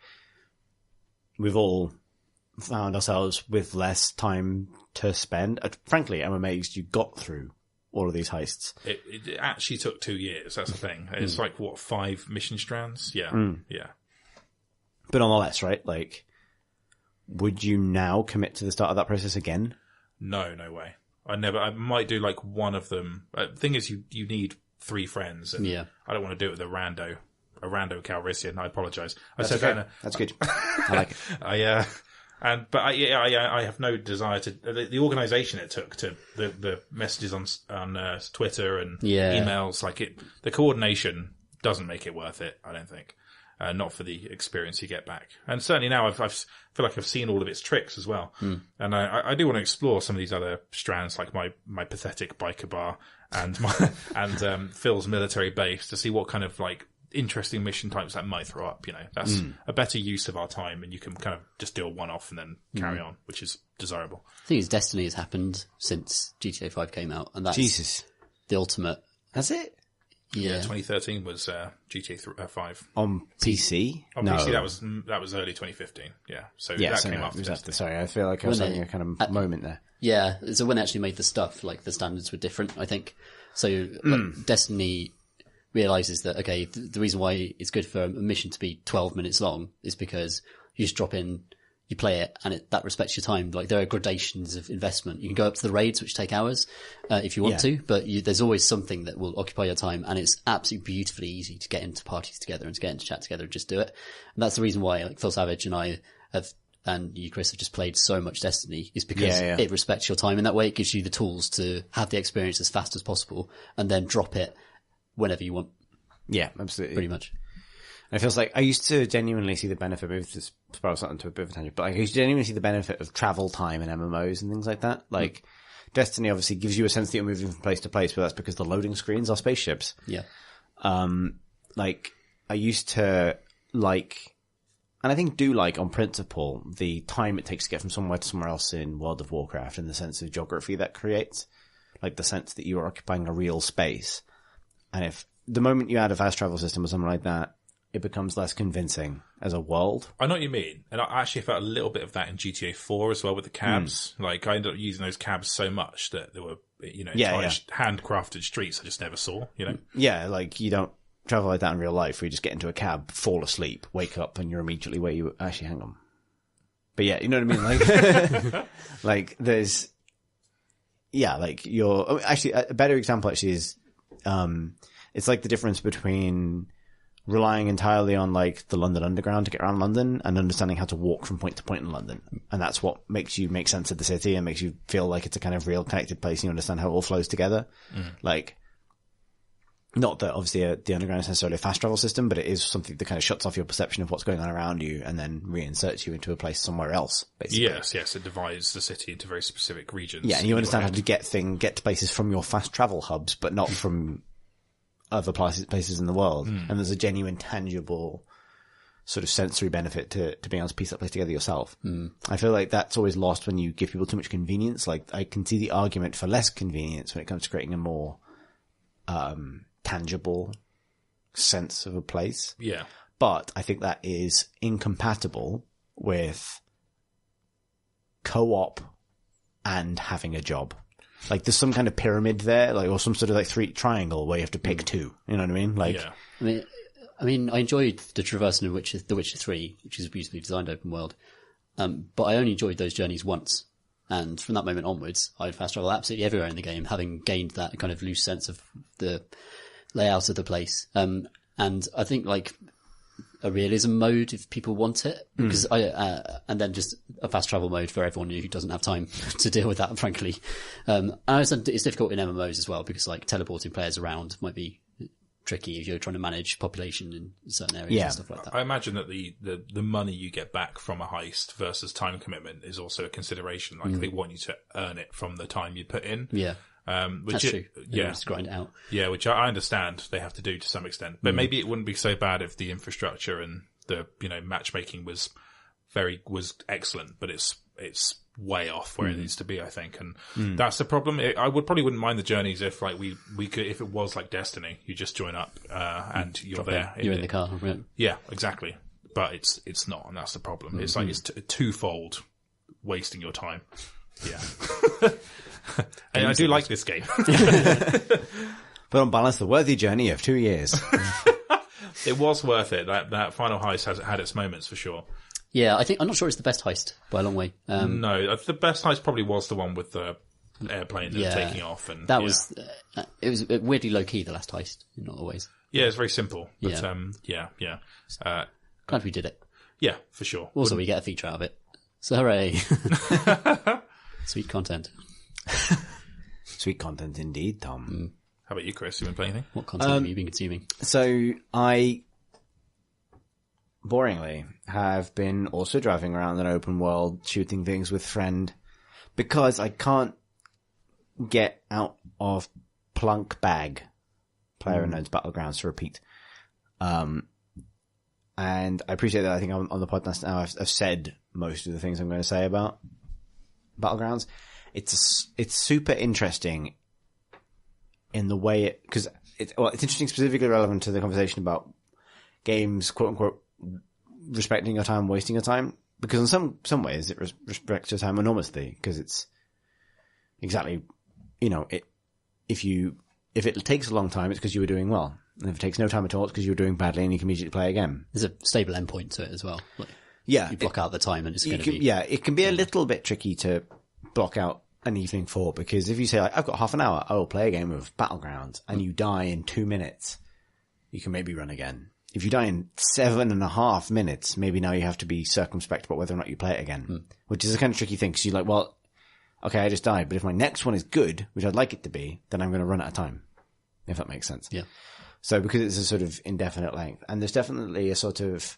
we've all found ourselves with less time to spend. Frankly, I'm amazed you got through all of these heists. It actually took 2 years. That's the thing. It's like, what, 5 mission strands? Yeah. Yeah. But nonetheless, right? Like, would you now commit to the start of that process again? No way. I might do like one of them. Thing is, you need 3 friends, and I don't want to do it with a rando Calrissian. I apologise. That's good. I like it. But I have no desire to the organisation it took to the messages on Twitter and emails, the coordination doesn't make it worth it. I don't think, not for the experience you get back. And certainly now I feel like I've seen all of its tricks as well. And I do want to explore some of these other strands, like my pathetic biker bar and Phil's military base, to see what kind of interesting mission types that might throw up. That's a better use of our time, and you can kind of just do a one-off and then carry on, which is desirable. The thing is, Destiny has happened since GTA 5 came out, and that's the ultimate. Has it? Yeah, 2013 was GTA 5 on PC. On PC, that was early 2015. Yeah, so that came after. Sorry, I feel like I was having a kind of moment there. Yeah, so when they actually made the stuff, the standards were different, I think. So Destiny realizes that, okay, the reason why it's good for a mission to be 12 minutes long is because you just drop in, you play it, and that respects your time. There are gradations of investment. You can go up to the raids, which take hours, if you want to, but there's always something that will occupy your time, and it's absolutely beautifully easy to get into parties together and to get into chat together and just do it. And that's the reason why, Phil Savage and I and you, Chris, have just played so much Destiny, is because it respects your time in that way. It gives you the tools to have the experience as fast as possible and then drop it whenever you want. Yeah, absolutely. Pretty much. And it feels like I used to genuinely see the benefit, maybe to spiral something to a bit of a tangent, but I used to genuinely see the benefit of travel time in MMOs and things like that. Destiny obviously gives you a sense that you're moving from place to place, but that's because the loading screens are spaceships. Yeah. I used to and I think do on principle, the time it takes to get from somewhere to somewhere else in World of Warcraft, and the sense of geography that creates, the sense that you are occupying a real space. And if the moment you add a fast travel system or something like that, it becomes less convincing as a world. I know what you mean. And I actually felt a little bit of that in GTA 4 as well with the cabs. I ended up using those cabs so much that there were, entire handcrafted streets I just never saw, Yeah, you don't travel like that in real life where you just get into a cab, fall asleep, wake up, and you're immediately where you actually hang on. But yeah, you know what I mean? There's, actually, a better example actually is, it's the difference between relying entirely on the London Underground to get around London and understanding how to walk from point to point in London. And that's what makes you make sense of the city and makes you feel like it's a kind of real connected place and you understand how it all flows together. Not that obviously the Underground is necessarily a fast travel system, but it is something that kind of shuts off your perception of what's going on around you and then reinserts you into a place somewhere else, basically. Yes, it divides the city into very specific regions. Yeah, and you understand how to get to places from your fast travel hubs, but not from other places in the world. And there's a genuine, tangible sort of sensory benefit to being able to piece that place together yourself. I feel like that's always lost when you give people too much convenience. I can see the argument for less convenience when it comes to creating a more tangible sense of a place. Yeah. But I think that is incompatible with co-op and having a job. There's some kind of pyramid there, or some sort of three triangle where you have to pick two. You know what I mean? Yeah. I mean, I enjoyed the traversing of The Witcher 3, which is a beautifully designed open world. But I only enjoyed those journeys once. And from that moment onwards, I'd fast travel absolutely everywhere in the game, having gained that kind of loose sense of the layout of the place. And I think a realism mode if people want it, because and then just a fast travel mode for everyone who doesn't have time to deal with that, frankly. And I understand it's difficult in MMOs as well, because teleporting players around might be tricky if you're trying to manage population in certain areas and stuff like that. I imagine that the money you get back from a heist versus time commitment is also a consideration. They want you to earn it from the time you put in. Yeah. Which That's true. Just grind it out. Yeah, which I understand they have to do to some extent. But maybe it wouldn't be so bad if the infrastructure and the matchmaking was excellent, but it's way off where it needs to be, I think. And that's the problem. I wouldn't mind the journeys if we could, if it was like Destiny, you just join up and you're there. You're in the car, right? Yeah, exactly. But it's not, and that's the problem. It's it's twofold wasting your time. Yeah. And I do like this game. But on balance, the worthy journey of 2 years. It was worth it. That final heist has had its moments for sure. Yeah, I'm not sure it's the best heist by a long way. No, the best heist probably was the one with the airplane taking off, and that was it was weirdly low key. The last heist, in a lot of ways. Yeah, it's very simple. But, yeah. yeah. Glad we did it. Yeah, for sure. Also, we get a feature out of it. So hooray. Sweet content. Sweet content indeed, Tom. How about you, Chris? You been playing anything? What content have you been consuming? So I, boringly, have been also driving around an open world, shooting things with friend, because I can't get out of Plunk Bag, PlayerUnknown's Battlegrounds, to repeat. And I appreciate that. I think on the podcast now I've said most of the things I'm going to say about Battlegrounds. It's super interesting in the way because it's interesting, specifically relevant to the conversation about games, quote unquote, respecting your time, wasting your time. Because in some ways it respects your time enormously, because it's exactly, if it takes a long time, it's because you were doing well. And if it takes no time at all, it's because you were doing badly and you can immediately play again. There's a stable endpoint to it as well. Yeah. You block out the time and it's going to be... Yeah, it can be a little bit tricky to block out an evening for, because if you say, I've got half an hour, I'll play a game of Battlegrounds, and you die in 2 minutes, you can maybe run again. If you die in 7.5 minutes, maybe now you have to be circumspect about whether or not you play it again, which is a kind of tricky thing, because you're like, well, okay, I just died, but if my next one is good, which I'd like it to be, then I'm going to run out of time, if that makes sense. Yeah. So because it's a sort of indefinite length, and there's definitely a sort of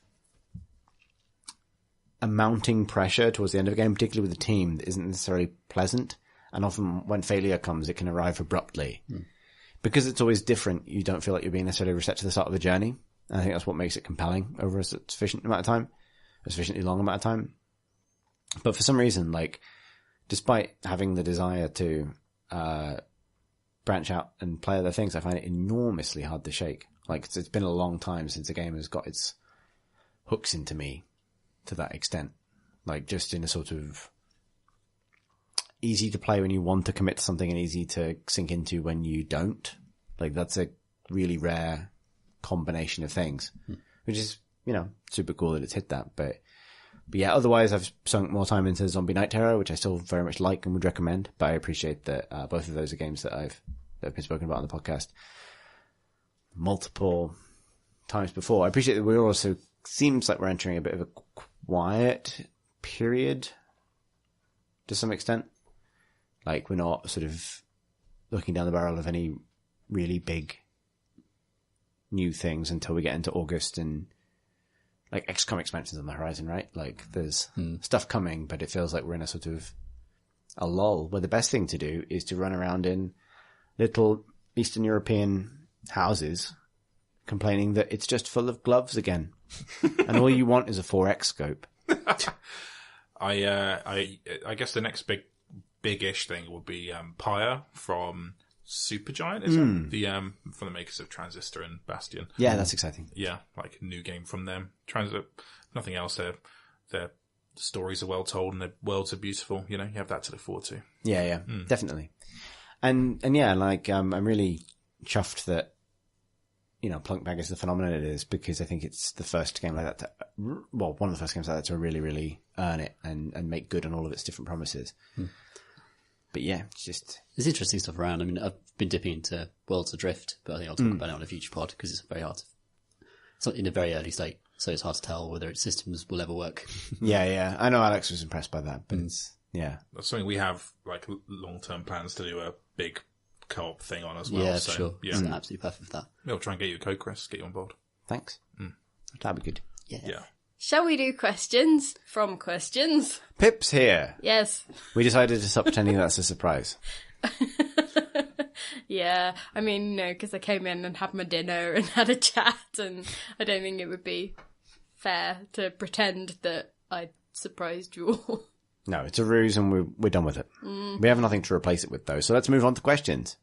a mounting pressure towards the end of a game, particularly with a team, that isn't necessarily pleasant. And often when failure comes, it can arrive abruptly. Because it's always different, you don't feel like you're being necessarily reset to the start of the journey. And I think that's what makes it compelling over a sufficient amount of time, a sufficiently long amount of time. But for some reason, despite having the desire to branch out and play other things, I find it enormously hard to shake. It's been a long time since a game has got its hooks into me to that extent. Just in a sort of easy to play when you want to commit to something and easy to sink into when you don't. That's a really rare combination of things, which is, super cool that it's hit that. But yeah, otherwise I've sunk more time into Zombie Night Terror, which I still very much like and would recommend. But I appreciate that both of those are games that have been spoken about on the podcast multiple times before. I appreciate that we're also, seems like we're entering a bit of a quiet period to some extent. We're not sort of looking down the barrel of any really big new things until we get into August, and XCOM expansions on the horizon, right? There's stuff coming, but it feels like we're in a sort of a lull, where the best thing to do is to run around in little Eastern European houses complaining that it's just full of gloves again. And all you want is a 4X scope. I guess the next big-ish thing would be Pyre from Supergiant, is it? The from the makers of Transistor and Bastion. Yeah, that's exciting. Yeah, a new game from them. Nothing else. Their stories are well told and their worlds are beautiful. You have that to look forward to. Yeah, definitely. And yeah, I'm really chuffed that Plunk Bag is the phenomenon it is, because I think it's the first game like that one of the first games like that to really, really earn it and make good on all of its different promises. But yeah, there's interesting stuff around. I mean, I've been dipping into Worlds Adrift, but I think I'll talk about it on a future pod, because it's very hard it's in a very early state, so it's hard to tell whether its systems will ever work. Yeah. I know Alex was impressed by that, but it's, yeah. That's something we have, long-term plans to do a big co-op thing on as well. Yeah, so, sure. Yeah. It's absolutely perfect for that. We'll try and get you a code, Chris, get you on board. Thanks. That'd be good. Yeah. Shall we do questions from questions? Pip's here. Yes. We decided to stop pretending that's a surprise. Yeah, I mean, because I came in and had my dinner and had a chat, and I don't think it would be fair to pretend that I surprised you all. No, it's a ruse, and we're done with it. We have nothing to replace it with, though, so let's move on to questions.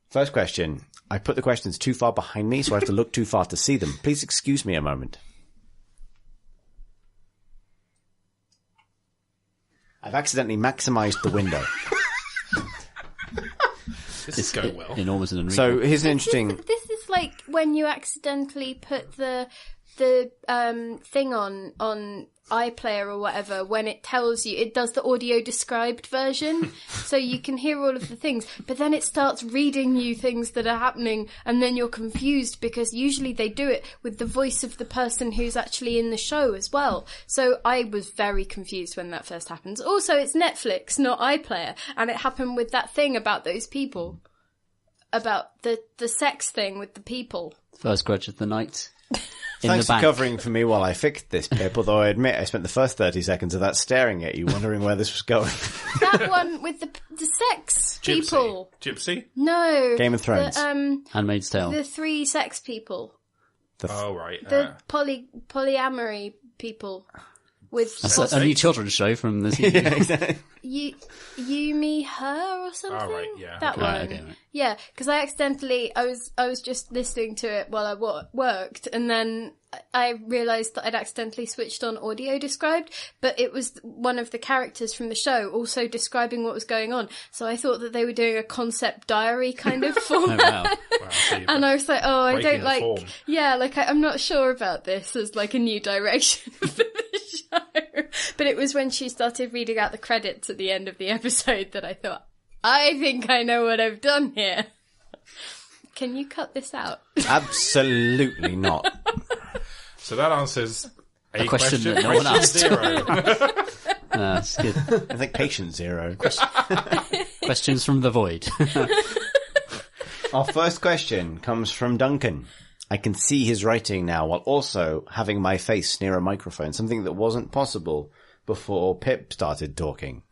First question. I put the questions too far behind me, so I have to look too far to see them. Please excuse me a moment. I've accidentally maximized the window. This is going well. Enormous and unreal. So here's an interesting... This is like when you accidentally put the thing on iPlayer or whatever, when it tells you, it does the audio described version, so you can hear all of the things, but then it starts reading you things that are happening, and then you're confused, because usually they do it with the voice of the person who's actually in the show as well. So I was very confused when that first happens. Also, it's Netflix, not iPlayer, and it happened with that thing about those people. About the sex thing with the people. First grudge of the night. Thanks for covering for me while I fixed this, Pip, although I admit I spent the first 30 seconds of that staring at you, wondering where this was going. That one with the sex people. Gypsy? No. Game of Thrones. Handmaid's Tale. The 3 sex people. Oh, right. The polyamory people. That's a new children's show from the TV. Yeah, exactly. You, me, her, or something. Oh, right, yeah. That Okay. one. Right, okay, right. Yeah, because I accidentally, I was just listening to it while I worked, and then I realised that I'd accidentally switched on audio described, but it was one of the characters from the show also describing what was going on. So I thought that they were doing a concept diary kind of format. Oh, wow. So And I was like, oh, I breaking don't the like, form. yeah, like I'm not sure about this as like a new direction for the show. But it was when she started reading out the credits at the end of the episode that I thought, I think I know what I've done here. Can you cut this out? Absolutely not. So that answers a question question. that no one asked. Zero. That's good. I think patient 0. Questions from the void. Our first question comes from Duncan. I can see his writing now while also having my face near a microphone, something that wasn't possible before Pip started talking,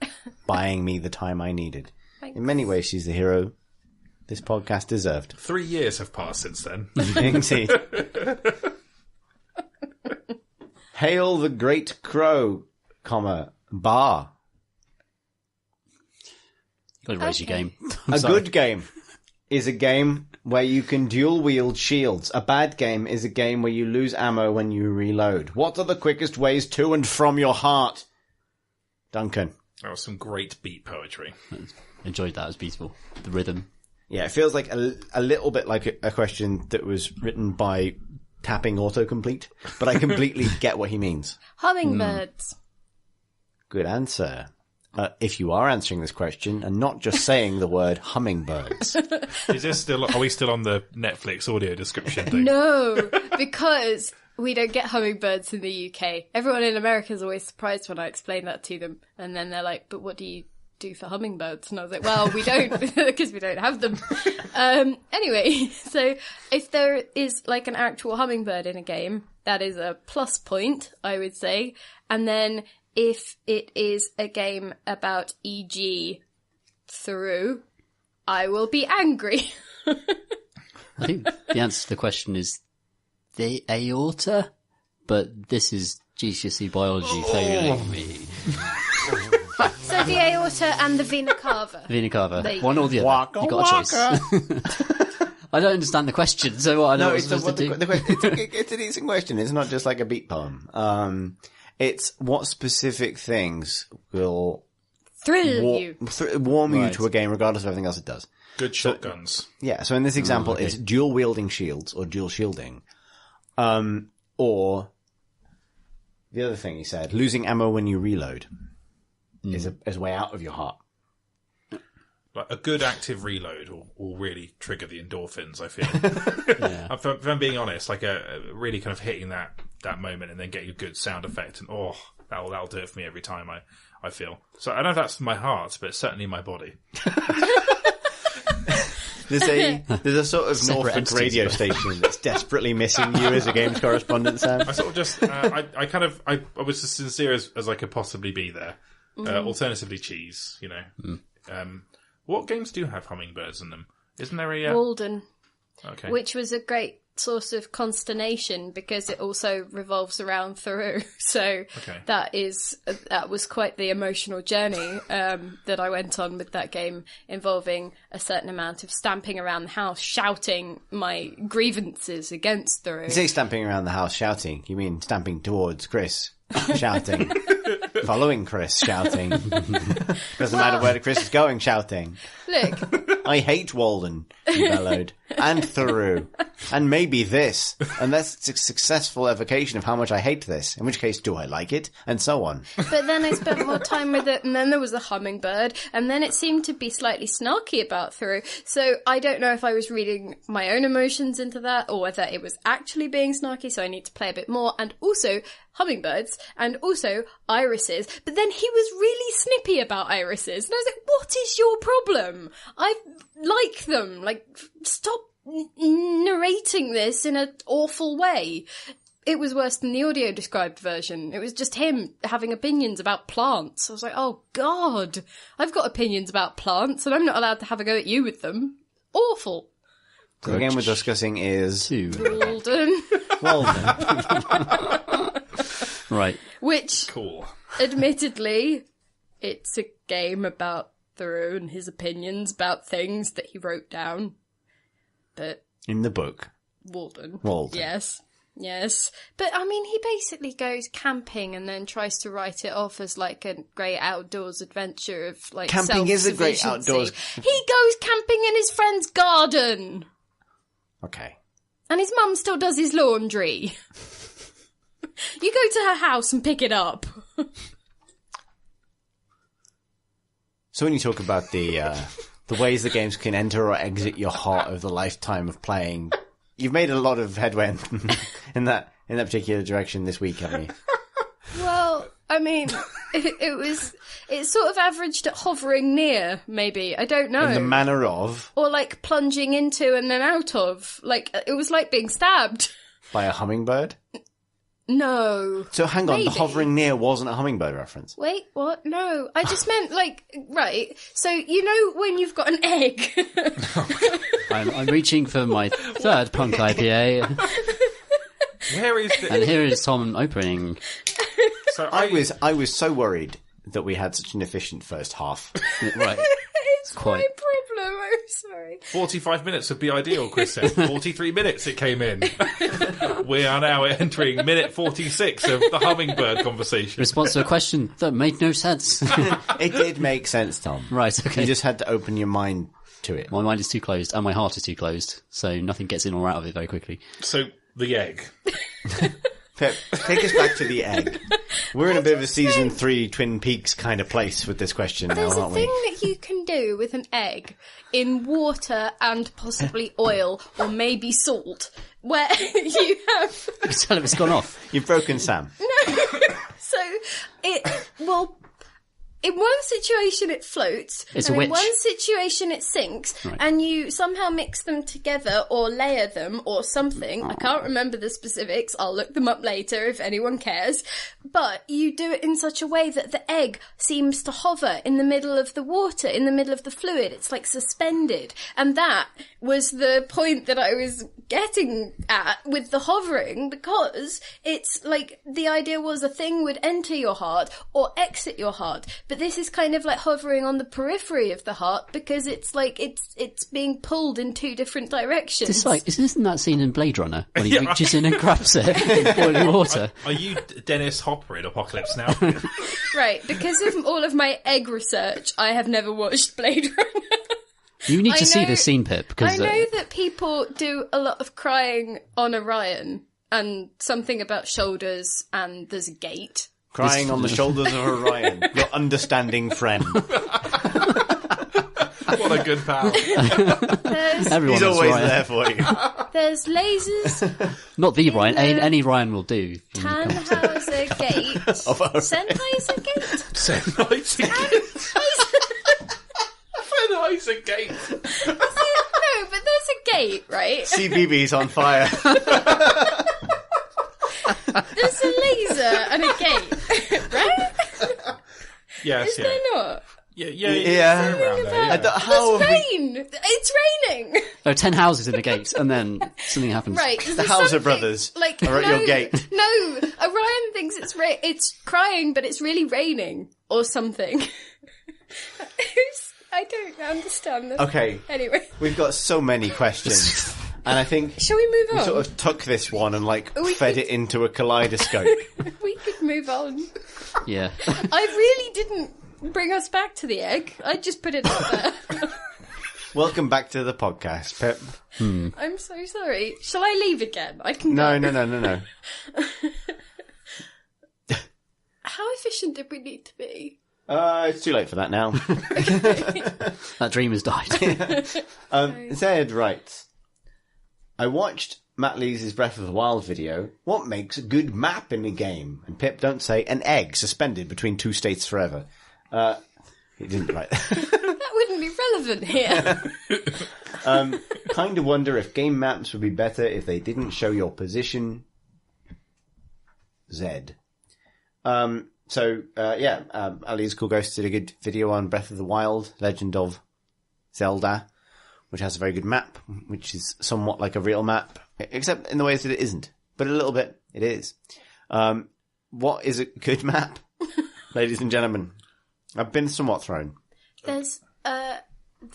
buying me the time I needed. Thanks. In many ways, she's the hero this podcast deserved. 3 years have passed since then. Indeed. Hail the great crow, bar. Got to raise your game. A good game is a game where you can dual wield shields. A bad game is a game where you lose ammo when you reload. What are the quickest ways to and from your heart? Duncan. That was some great beat poetry. Enjoyed that. It was beautiful. The rhythm. Yeah, it feels like a little bit like a question that was written by tapping autocomplete, but I completely get what he means. Hummingbirds. Good answer. If you are answering this question and not just saying the word hummingbirds. Is this still? Are we still on the Netflix audio description thing? No, because we don't get hummingbirds in the UK. Everyone in America is always surprised when I explain that to them. And then they're like, but what do you do for hummingbirds? And I was like, well, we don't, because we don't have them. Anyway, so if there is like an actual hummingbird in a game, that is a plus point, I would say. And then if it is a game about E.G. through, I will be angry. I think the answer to the question is the aorta, but this is GCSE biology failing me. So the aorta and the vena cava. Vena cava. There you One go. or the other. Waka, You got a choice. I don't understand the question, so what I know No, what it's, I'm supposed to do. it's a decent question. It's not just like a beat poem. It's what specific things will Thrill you. warm you Right. to a game regardless of everything else it does. Good shotguns. Yeah, so in this example, okay. it's dual wielding shields or dual shielding. Or the other thing he said, losing ammo when you reload is a way out of your heart. Like a good active reload will really trigger the endorphins, I feel. Yeah. If I'm being honest, like a really kind of hitting that moment and then getting a good sound effect, and that'll do it for me every time I feel. So I don't know if that's my heart, but it's certainly my body. There's a sort of Separate Norfolk entities, radio but- station that's desperately missing you as a games correspondent, Sam. I sort of just, I was as sincere as I could possibly be there. Alternatively, cheese, you know. What games do have hummingbirds in them? Isn't there a... Walden, Okay. which was a great source of consternation because it also revolves around Thoreau. So that was quite the emotional journey that I went on with that game, involving a certain amount of stamping around the house, shouting my grievances against Thoreau. You say stamping around the house shouting, you mean stamping towards Chris, shouting. Following Chris, shouting. Doesn't matter where Chris is going, shouting. Look, I hate Walden, he bellowed. and through, and maybe this, and that's a successful evocation of how much I hate this, in which case do I like it, and so on. But then I spent more time with it, and then there was the hummingbird, and then it seemed to be slightly snarky about through, so I don't know if I was reading my own emotions into that, or whether it was actually being snarky, so I need to play a bit more, and also hummingbirds, and also irises, but then he was really snippy about irises, and I was like, what is your problem? I like them, like, stop narrating this in an awful way. It was worse than the audio described version. It was just him having opinions about plants. I was like, oh god, I've got opinions about plants, and I'm not allowed to have a go at you with them. Awful. So the game we're discussing is... Walden. Right. Which, Cool. admittedly, it's a game about Thoreau and his opinions about things that he wrote down. But... in the book. Walden. Yes. Yes. But, I mean, he basically goes camping and then tries to write it off as, like, a great outdoors adventure of, like, Camping is a great self-sufficiency. outdoors... He goes camping in his friend's garden! Okay. And his mum still does his laundry. You go to her house and pick it up. So when you talk about the ways the games can enter or exit your heart over the lifetime of playing, you've made a lot of headway in that particular direction this week, haven't you? Well, I mean, it sort of averaged at hovering near, maybe. I don't know. In the manner of... or like plunging into and then out of. Like, it was like being stabbed. by a hummingbird? No. So hang on, Maybe. the hovering near wasn't a hummingbird reference. Wait, what? No. I just meant, like, right. So, you know when you've got an egg? I'm reaching for my third punk IPA, Where is the... and here is Tom opening. So I was so worried that we had such an efficient first half. Right. It's Quite. my problem. I'm sorry. 45 minutes would be ideal, Chris said. 43 minutes it came in. We are now entering minute 46 of the hummingbird conversation. Response to a question that made no sense. It did make sense, Tom. Right, okay. You just had to open your mind to it. My mind is too closed, and my heart is too closed, so nothing gets in or out of it very quickly. So, the egg. Pip, take us back to the egg. We're in a bit of a season 3 Twin Peaks kind of place with this question now, There's a aren't we? thing that you can do with an egg in water and possibly oil or maybe salt, where you have... Tell him it's gone off. You've broken Sam. So, it will... in one situation it floats, It's and a in witch. one situation it sinks, Right. and you somehow mix them together or layer them or something. I can't remember the specifics. I'll look them up later if anyone cares. But you do it in such a way that the egg seems to hover in the middle of the water, in the middle of the fluid. It's like suspended. And that was the point that I was getting at with the hovering, because it's like the idea was a thing would enter your heart or exit your heart. But this is kind of like hovering on the periphery of the heart, because it's like it's being pulled in two different directions. It's like, isn't that scene in Blade Runner when he reaches in and grabs it in boiling water? Are you Dennis Hopper in Apocalypse Now? Right, because of all of my egg research, I have never watched Blade Runner. You need I to see know- this scene, Pip, because I know that people do a lot of crying on Orion, and something about shoulders, and there's a gate. Crying on the shoulders of Orion, your understanding friend. What a good pal. everyone He's loves always Ryan. there for you. There's lasers, Not the Ryan, the- any Ryan will do. Tannhauser Gate, Sennheiser Gate. Sennheiser Gate. Sennheiser Gate. No, but there's a gate, right? CBB's on fire. There's a laser and a gate, right? Yes, Is yeah. there not? Yeah. Around there, yeah. How There's have we... rain! It's raining! There are 10 houses in the gate, and then something happens. Right, The there's Hauser something- brothers like, are at no, your gate. No, Orion thinks it's crying, but it's really raining, or something. I don't understand this. Okay, Anyway, we've got so many questions. And I think shall we move we on? sort of took this one and We fed could- it into a kaleidoscope. We could move on. Yeah. I really didn't bring us back to the egg. I just put it out there. Welcome back to the podcast, Pip. I'm so sorry. Shall I leave again? I can No. go. How efficient did we need to be? It's too late for that now. That dream has died. Zed writes, I watched Matt Lees' Breath of the Wild video. What makes a good map in a game? And Pip, don't say an egg suspended between two states forever. He didn't write that. That wouldn't be relevant here. Kind of wonder if game maps would be better if they didn't show your position. Zed. Ali's Cool Ghost did a good video on Breath of the Wild, Legend of Zelda, which has a very good map, which is somewhat like a real map, except in the ways that it isn't. But a little bit, it is. What is a good map? Ladies and gentlemen, I've been somewhat thrown. There's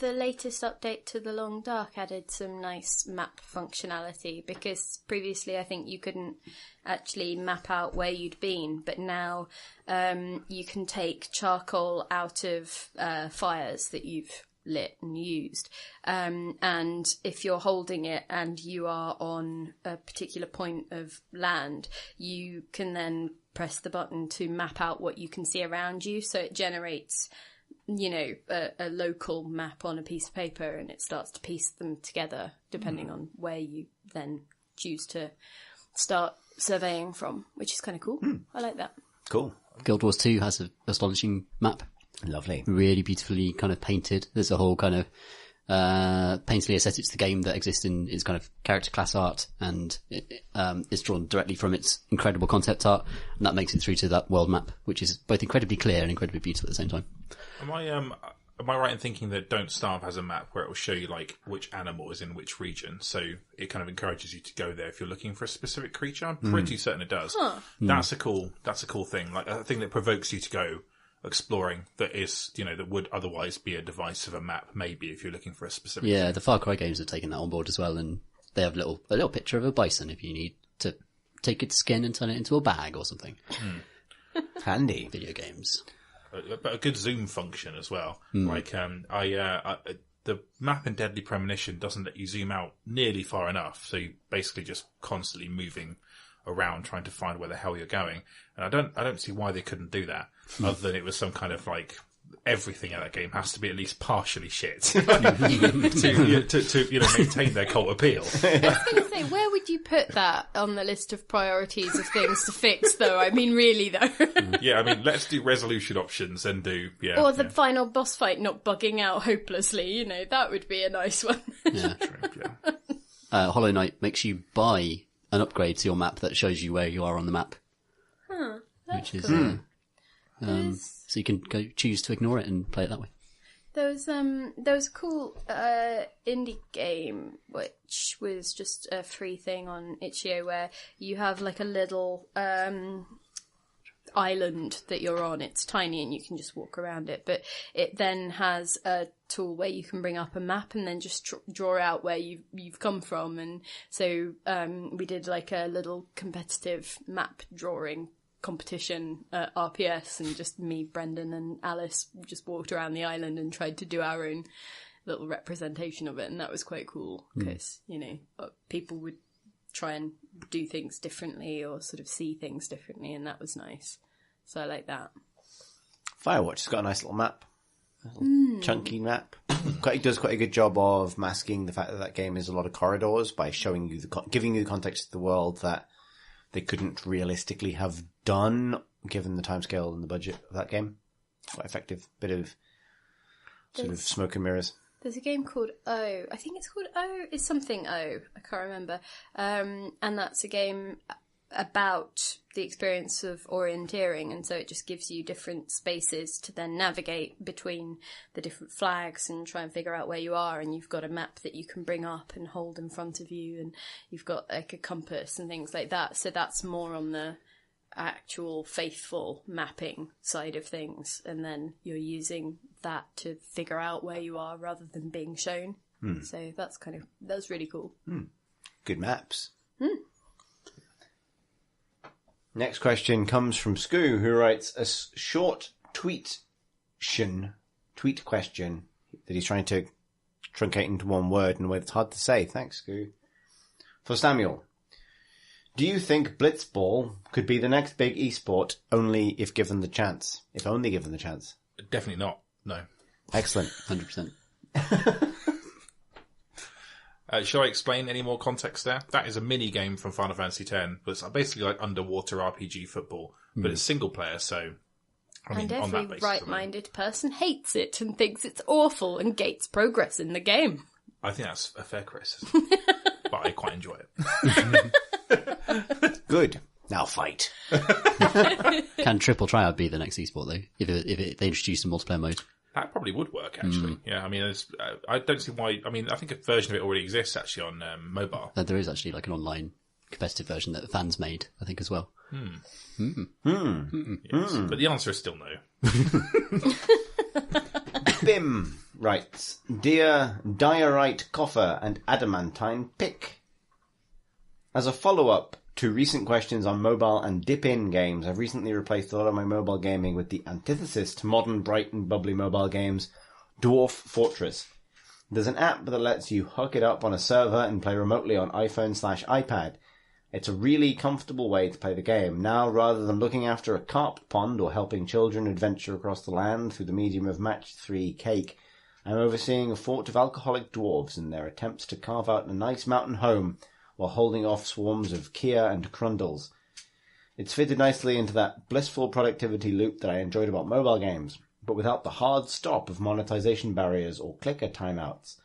the latest update to The Long Dark added some nice map functionality, because previously I think you couldn't actually map out where you'd been, but now you can take charcoal out of fires that you've lit and used, and if you're holding it and you are on a particular point of land, you can then press the button to map out what you can see around you, so it generates a local map on a piece of paper, and it starts to piece them together depending on where you then choose to start surveying from, which is kind of cool. I like that. Cool. Guild Wars 2 has an astonishing map. Lovely. Really beautifully kind of painted. There's a whole kind of painterly aesthetic to the game that exists in its kind of character class art, and it's drawn directly from its incredible concept art, and that makes it through to that world map, which is both incredibly clear and incredibly beautiful at the same time. Am I right in thinking that Don't Starve has a map where it will show you like which animal is in which region? So it kind of encourages you to go there if you're looking for a specific creature. I'm pretty certain it does. Huh. That's a cool thing. Like a thing that provokes you to go exploring that is, that would otherwise be a device of a map, maybe if you're looking for a specific Yeah, thing. the Far Cry games have taken that on board as well, and they have a little picture of a bison if you need to take its skin and turn it into a bag or something. Handy. Video games. But a good zoom function as well. Like, the map in Deadly Premonition doesn't let you zoom out nearly far enough, so you're basically just constantly moving around trying to find where the hell you're going. And I don't see why they couldn't do that, other than it was some kind of like everything in that game has to be at least partially shit to maintain their cult appeal. I was going to say, where would you put that on the list of priorities of things to fix, though? I mean, really, though. Yeah, I mean, let's do resolution options and do, Or the final boss fight not bugging out hopelessly, that would be a nice one. Yeah. True, yeah. Hollow Knight makes you buy an upgrade to your map that shows you where you are on the map. That's which is cool. so you can go choose to ignore it and play it that way. There was a cool indie game which was just a free thing on itch.io where you have like a little island that you're on. It's tiny and you can just walk around it, but it then has a tool where you can bring up a map and then just draw out where you've come from. And so we did like a little competitive map drawing competition at RPS, and just me, Brendan and Alice just walked around the island and tried to do our own little representation of it, and that was quite cool because people would try and do things differently or sort of see things differently, and that was nice. So I like that. Firewatch has got a nice little map, chunky map. It does quite a good job of masking the fact that game is a lot of corridors by showing you giving you the context of the world that they couldn't realistically have done given the timescale and the budget of that game. Quite effective. Bit of sort of smoke and mirrors. There's a game called O. I think it's called O. It's something O. I can't remember. And that's a game about the experience of orienteering, and so it just gives you different spaces to then navigate between the different flags and try and figure out where you are, and you've got a map that you can bring up and hold in front of you, and you've got like a compass and things like that. So that's more on the actual faithful mapping side of things, and then you're using that to figure out where you are rather than being shown. So that's really cool. Good maps. Next question comes from Scoo, who writes a short tweet question that he's trying to truncate into one word in a way that's hard to say. Thanks, Scoo. For Samuel, do you think Blitzball could be the next big esport only if given the chance? If only given the chance. Definitely not. No. Excellent. 100%. Shall I explain any more context there? That is a mini game from Final Fantasy X. But it's basically like underwater RPG football, but it's single player. So, I mean, And on that every basis, right-minded person hates it and thinks it's awful and gates progress in the game. I think that's a fair criticism, but I quite enjoy it. Good. Now fight. Can Triple Triad be the next esport though? If they introduce a multiplayer mode? That probably would work, actually. Yeah, I mean, I don't see why. I mean, I think a version of it already exists actually on mobile. There is actually like an online competitive version that fans made, I think, as well. Yes, but the answer is still no. Bim writes, Dear Diorite Coffer and Adamantine Pick, as a follow-up to recent questions on mobile and dip-in games, I've recently replaced a lot of my mobile gaming with the antithesis to modern, bright and bubbly mobile games, Dwarf Fortress. There's an app that lets you hook it up on a server and play remotely on iPhone/iPad. It's a really comfortable way to play the game. Now, rather than looking after a carp pond or helping children adventure across the land through the medium of Match 3 cake, I'm overseeing a fort of alcoholic dwarves in their attempts to carve out a nice mountain home while holding off swarms of Kia and Crundles. It's fitted nicely into that blissful productivity loop that I enjoyed about mobile games, but without the hard stop of monetization barriers or clicker timeouts.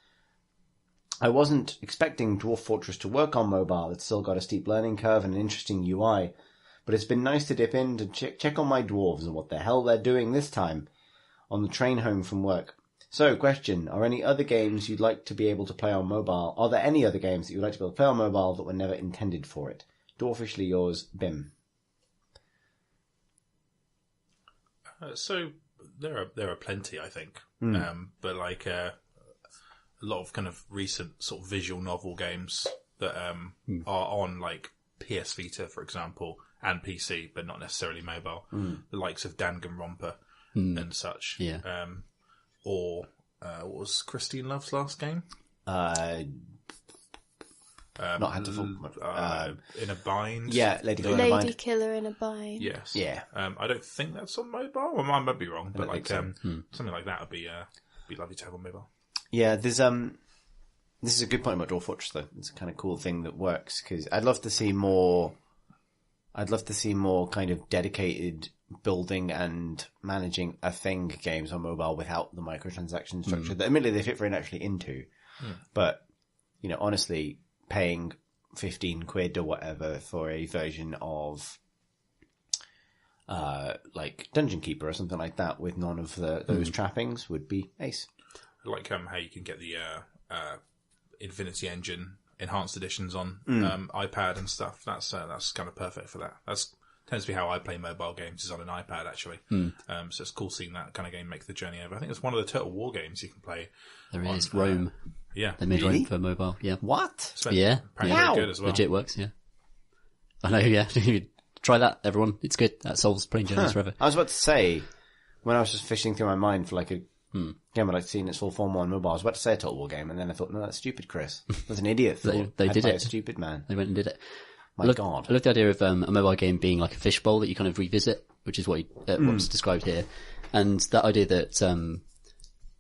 I wasn't expecting Dwarf Fortress to work on mobile. It's still got a steep learning curve and an interesting UI, but it's been nice to dip in to check on my dwarves and what the hell they're doing this time on the train home from work. So, question, are there any other games you'd like to be able to play on mobile? Are there any other games that you'd like to be able to play on mobile that were never intended for it? Dwarfishly yours, Bim. So there are plenty, I think, but like a lot of kind of recent sort of visual novel games that are on like PS Vita, for example, and PC, but not necessarily mobile. The likes of Danganronpa and such. Yeah. Or what was Christine Love's last game? Not Hatterful. In a Bind. Yeah, Lady Killer in a Lady Bind. Killer in a Bind. Yes. Yeah. I don't think that's on mobile. Well, I might be wrong, but like think something like that would be lovely to have on mobile. Yeah, there's this is a good point about Dwarf Fortress though. It's a kind of cool thing that works because I'd love to see more kind of dedicated building and managing a thing games on mobile without the microtransaction structure that admittedly they fit very naturally into. But, you know, honestly, paying 15 quid or whatever for a version of like Dungeon Keeper or something like that with none of those trappings would be ace. Like how you can get the Infinity Engine enhanced editions on iPad and stuff. That's kind of perfect for that. That's tends to be how I play mobile games, is on an iPad actually. So it's cool seeing that kind of game make the journey over. I think it's one of the Total War games you can play. There is Rome. Yeah, They made Rome for mobile. Yeah. What? Yeah. Apparently Yeah. very good as well. Legit works. Yeah. I know. Yeah. Try that, everyone. It's good. That solves playing journeys forever. I was about to say, when I was just fishing through my mind for like a game I'd like to see in its full form on mobile, I was about to say a Total War game, and then I thought, no, that's stupid, Chris. That's an idiot thought. They I'd did play it. A stupid man. They went and did it. My God. I love the idea of a mobile game being like a fishbowl that you kind of revisit, which is what's described here. And that idea that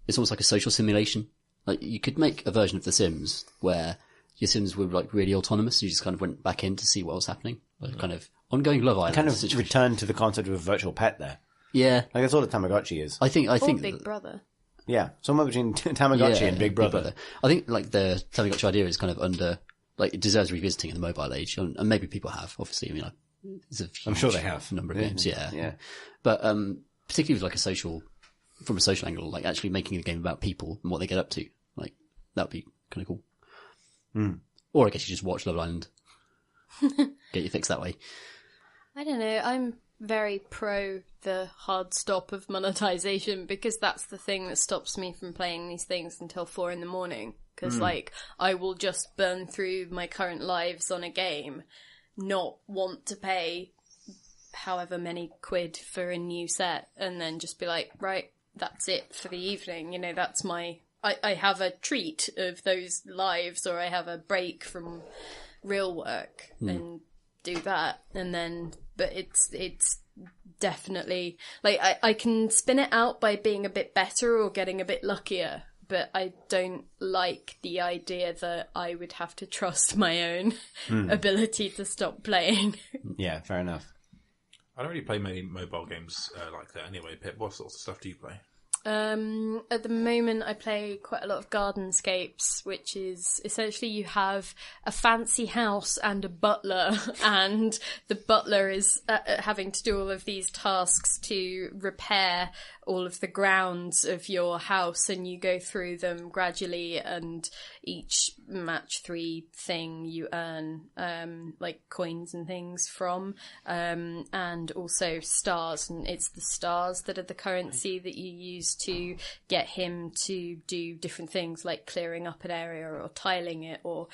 it's almost like a social simulation. Like you could make a version of The Sims where your Sims were like really autonomous. You just kind of went back in to see what was happening. Like kind of ongoing Love Island Kind of situation. return to the concept of a virtual pet there. Yeah. Like that's all a Tamagotchi is. I think Or Big Brother. Yeah, somewhere between Tamagotchi and Big Brother. I think like the Tamagotchi idea is kind of like it deserves revisiting in the mobile age, and maybe people have. Obviously, I mean, it's a huge I'm sure they have. number of games. Yeah, Yeah. But particularly with like from a social angle, like actually making a game about people and what they get up to, like that would be kind of cool. Or I guess you just watch Love Island, get your fix that way. I don't know. I'm very pro the hard stop of monetization because that's the thing that stops me from playing these things until 4 a.m. Because like I will just burn through my current lives on a game, not want to pay however many quid for a new set, and then just be like, right, that's it for the evening. You know, that's my I have a treat of those lives, or I have a break from real work and do that. And then, but it's definitely, like, I can spin it out by being a bit better or getting a bit luckier, but I don't like the idea that I would have to trust my own ability to stop playing. Yeah, fair enough. I don't really play many mobile games like that anyway. Pip, what sorts of stuff do you play? At the moment I play quite a lot of Gardenscapes, which is essentially you have a fancy house and a butler, and the butler is having to do all of these tasks to repair all of the grounds of your house, and you go through them gradually, and each match 3 thing you earn like coins and things from, and also stars, and it's the stars that are the currency that you use to get him to do different things like clearing up an area or tiling it, or,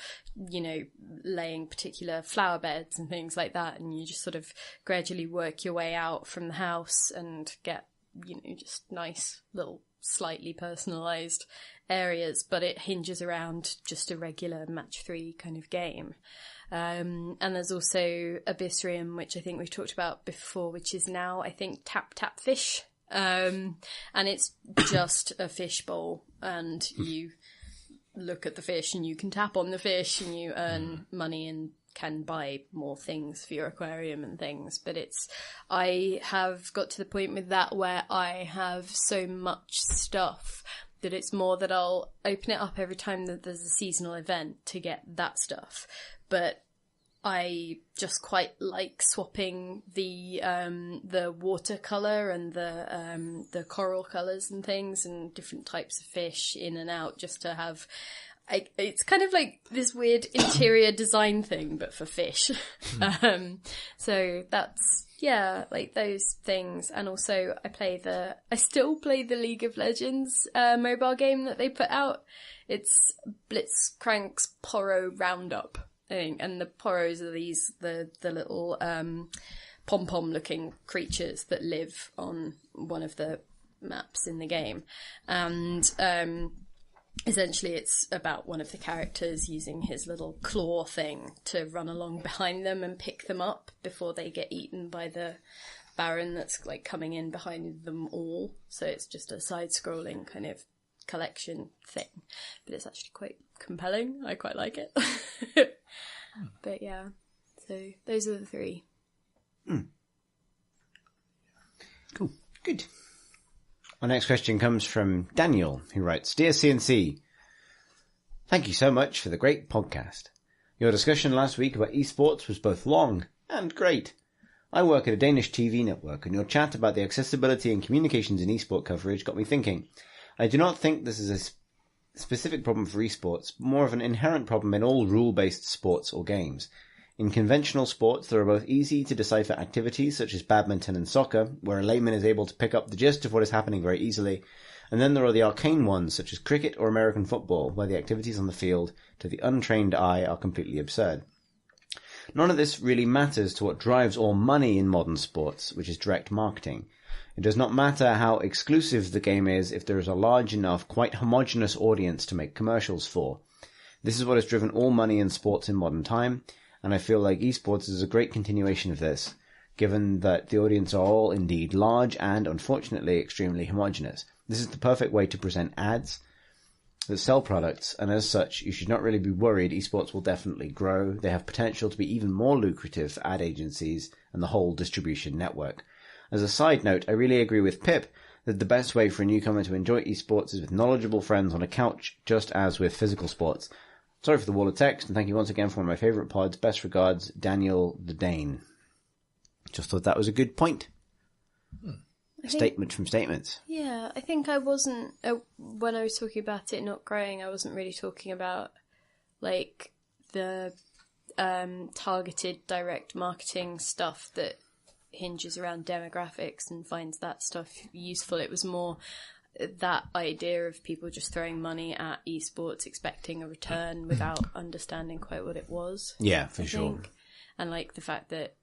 you know, laying particular flower beds and things like that, and you just sort of gradually work your way out from the house and get, you know, just nice little slightly personalised areas, but it hinges around just a regular match 3 kind of game. And there's also Abyssrium, which I think we've talked about before, which is now, I think, Tap Tap Fish. And it's just a fish bowl, and you look at the fish and you can tap on the fish and you earn money and can buy more things for your aquarium and things. But I have got to the point with that where I have so much stuff that it's more that I'll open it up every time that there's a seasonal event to get that stuff. But I just quite like swapping the watercolor and the coral colors and things and different types of fish in and out, just to have. It's kind of like this weird interior design thing, but for fish. So that's, yeah, like those things. And also I still play the League of Legends mobile game that they put out. It's Blitzcrank's Poro Roundup, I think. And the Poros are the little pom-pom looking creatures that live on one of the maps in the game. And essentially, it's about one of the characters using his little claw thing to run along behind them and pick them up before they get eaten by the Baron that's like coming in behind them all. So it's just a side-scrolling kind of collection thing, but it's actually quite compelling. I quite like it. But yeah, so those are the 3. Cool. Good. Our next question comes from Daniel, who writes, Dear CNC, thank you so much for the great podcast. Your discussion last week about esports was both long and great. I work at a Danish TV network, and your chat about the accessibility and communications in esport coverage got me thinking. I do not think this is a specific problem for esports, but more of an inherent problem in all rule-based sports or games. In conventional sports, there are both easy to decipher activities such as badminton and soccer, where a layman is able to pick up the gist of what is happening very easily, and then there are the arcane ones such as cricket or American football, where the activities on the field to the untrained eye are completely absurd. None of this really matters to what drives all money in modern sports, which is direct marketing. It does not matter how exclusive the game is if there is a large enough, quite homogeneous audience to make commercials for. This is what has driven all money in sports in modern time, and I feel like esports is a great continuation of this, given that the audience are all indeed large and, unfortunately, extremely homogeneous. This is the perfect way to present ads that sell products, and as such, you should not really be worried. Esports will definitely grow. They have potential to be even more lucrative for ad agencies and the whole distribution network. As a side note, I really agree with Pip that the best way for a newcomer to enjoy esports is with knowledgeable friends on a couch, just as with physical sports. Sorry for the wall of text, and thank you once again for one of my favourite pods. Best regards, Daniel the Dane. Just thought that was a good point. Statement from statements. Yeah, I think I wasn't, when I was talking about it not growing, I wasn't really talking about, like, the targeted direct marketing stuff that hinges around demographics and finds that stuff useful. It was more that idea of people just throwing money at esports expecting a return without understanding quite what it was. Yeah, for sure. And like the fact that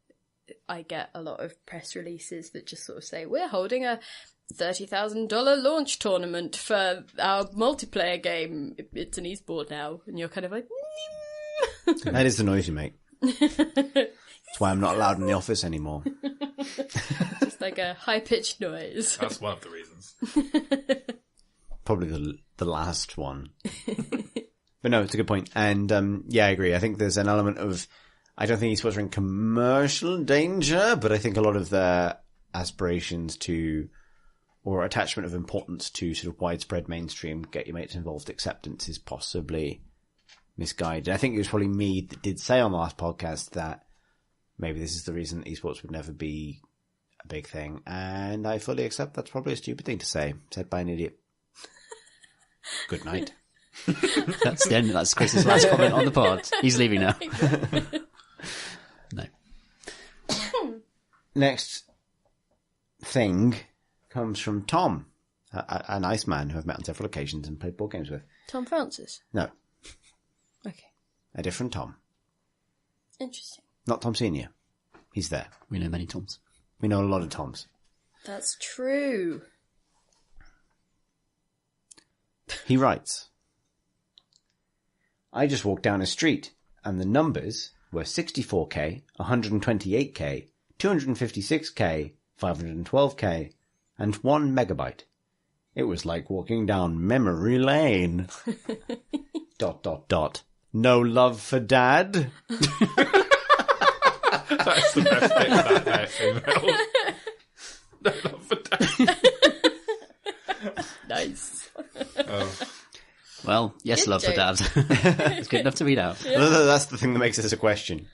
I get a lot of press releases that just sort of say, we're holding a $30,000 launch tournament for our multiplayer game. It's an esport now. And you're kind of like... That is the noise you make. That's why I'm not allowed in the office anymore. Just like a high-pitched noise. That's one of the reasons. Probably the last one. But no, it's a good point. And yeah, I agree. I think there's an element of... I don't think esports are in commercial danger, but I think a lot of their aspirations to... or attachment of importance to sort of widespread mainstream, get your mates involved acceptance is possibly misguided. I think it was probably me that did say on the last podcast that maybe this is the reason that esports would never be a big thing. And I fully accept that's probably a stupid thing to say, said by an idiot. Good night. That's the end. That's Chris's last comment on the pod. He's leaving now. No. Next thing comes from Tom, a nice man who I've met on several occasions and played board games with. Tom Francis? No, Okay. a different Tom. Interesting. Not Tom Senior. He's there. We know many Toms. We know a lot of Toms. That's true. He writes, I just walked down a street and the numbers were 64k, 128k, 256k, 512k, and 1 megabyte. It was like walking down memory lane. ... No love for dad? That's the best bit of that email. No love for dad. Nice. Well, yes, Good love for joke. dad. It's good enough to read out. That's the thing that makes this a question.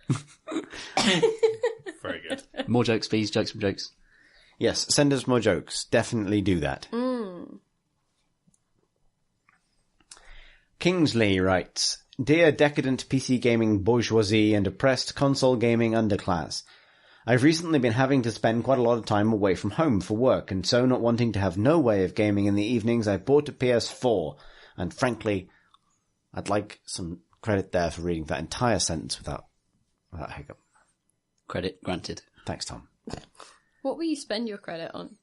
Very good. More jokes, please. Jokes from jokes. Yes, send us more jokes. Definitely do that. Kingsley writes, Dear decadent PC gaming bourgeoisie and oppressed console gaming underclass, I've recently been having to spend quite a lot of time away from home for work, and so not wanting to have no way of gaming in the evenings, I bought a PS4. And frankly, I'd like some credit there for reading that entire sentence without hiccup. Credit granted. Thanks, Tom. What will you spend your credit on?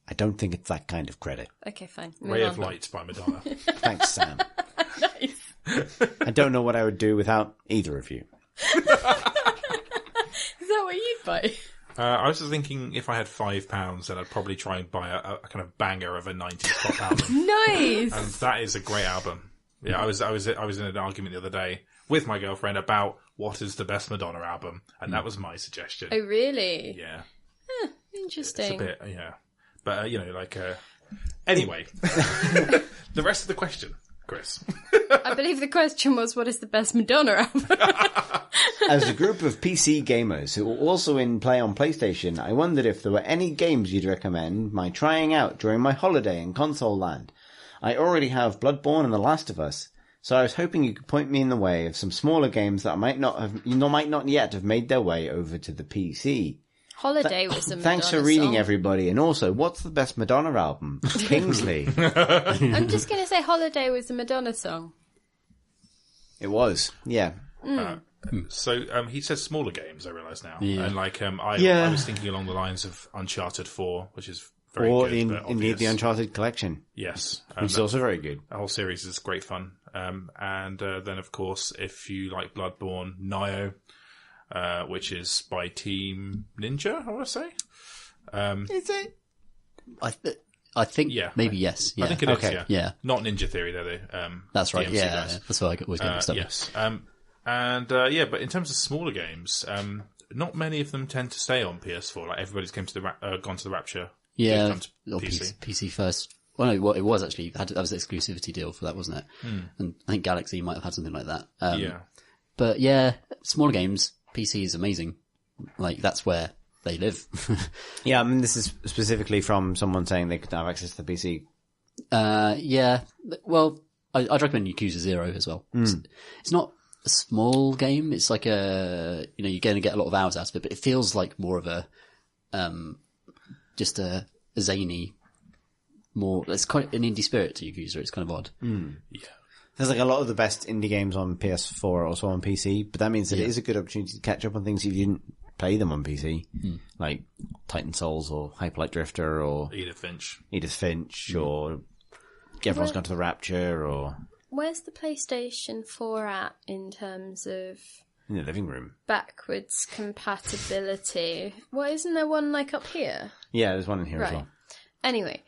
I don't think it's that kind of credit. Okay, fine. Ray of Light by Madonna. Thanks, Sam. Nice. I don't know what I would do without either of you. Is that what you'd buy? I was just thinking if I had £5, then I'd probably try and buy a kind of banger of a 90s pop album. Nice. And that is a great album. Yeah, I was in an argument the other day with my girlfriend about what is the best Madonna album, and that was my suggestion. Oh, really? Yeah. Interesting. It's a bit, yeah. But, anyway. The rest of the question, Chris. I believe the question was, what is the best Madonna album? As a group of PC gamers who are also in play on PlayStation, I wondered if there were any games you'd recommend my trying out during my holiday in console land. I already have Bloodborne and The Last of Us, so I was hoping you could point me in the way of some smaller games that might not yet have made their way over to the PC. Holiday was a Madonna Thanks for reading, song. everybody. And also, what's the best Madonna album? Kingsley. I'm just going to say Holiday was a Madonna song. It was, yeah. So he says smaller games, I realise now. Yeah. And I was thinking along the lines of Uncharted 4, which is very good. But Or indeed the Uncharted collection, Yes. which is also very good. The whole series is great fun. And then, of course, if you like Bloodborne, Nioh, which is by Team Ninja, I want to say. Is it? I think Yeah. maybe yes. Yeah. I think it is, Okay. yeah. Yeah. Not Ninja Theory, though. That's right. DMC Yeah, guys. that's what I always get mixed up with. Yes. But in terms of smaller games, not many of them tend to stay on PS4. Like everybody's gone to the Rapture. Yeah, They've come to or PC first. Well, no, it was actually that was the exclusivity deal for that, wasn't it? And I think Galaxy might have had something like that. Yeah. But yeah, smaller games, PC is amazing. Like that's where they live. Yeah, I mean, this is specifically from someone saying they could have access to the PC. Yeah. Well, I'd recommend Yakuza 0 as well. It's not a small game. It's like you're going to get a lot of hours out of it, but it feels like more of a, just a zany, it's quite an indie spirit to Yakuza. It's kind of odd. Yeah. There's like a lot of the best indie games on PS4 are also on PC, but that means that it is a good opportunity to catch up on things if you didn't play them on PC, like Titan Souls or Hyperlight Drifter or Edith Finch, or Everyone's Gone to the Rapture or... Where's the PlayStation 4 at in terms of... In the living room. Backwards compatibility. Well, isn't there one like up here? Yeah, there's one in here as well. Anyway,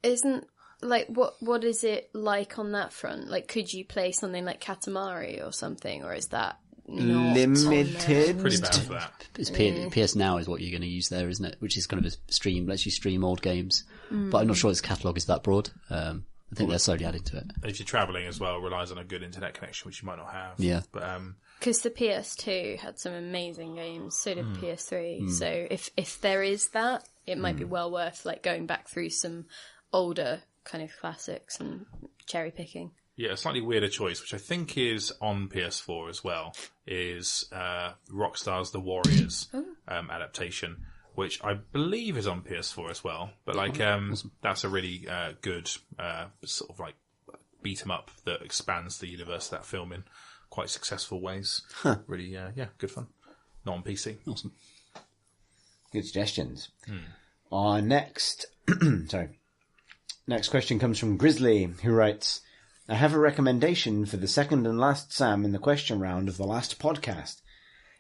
isn't like what is it like on that front? Like, could you play something like Katamari or something, or is that not limited? pretty bad for that. It's PS Now is what you're going to use there, isn't it? Which is kind of a stream, lets you stream old games. But I'm not sure its catalogue is that broad. I think they're slowly adding to it. If you're travelling as well, it relies on a good internet connection, which you might not have. Yeah. But because the PS2 had some amazing games, so did PS3. So if there is that, it might be well worth like going back through some older kind of classics and cherry picking. yeah, a slightly weirder choice, which I think is on PS4 as well, is Rockstar's The Warriors adaptation, which I believe is on PS4 as well. But like, that's a really good sort of like beat 'em up that expands the universe of that film in quite successful ways. Really, yeah, good fun. Not on PC. Awesome. Good suggestions. Our next, next question comes from Grizzly, who writes, I have a recommendation for the second and last Sam in the question round of the last podcast,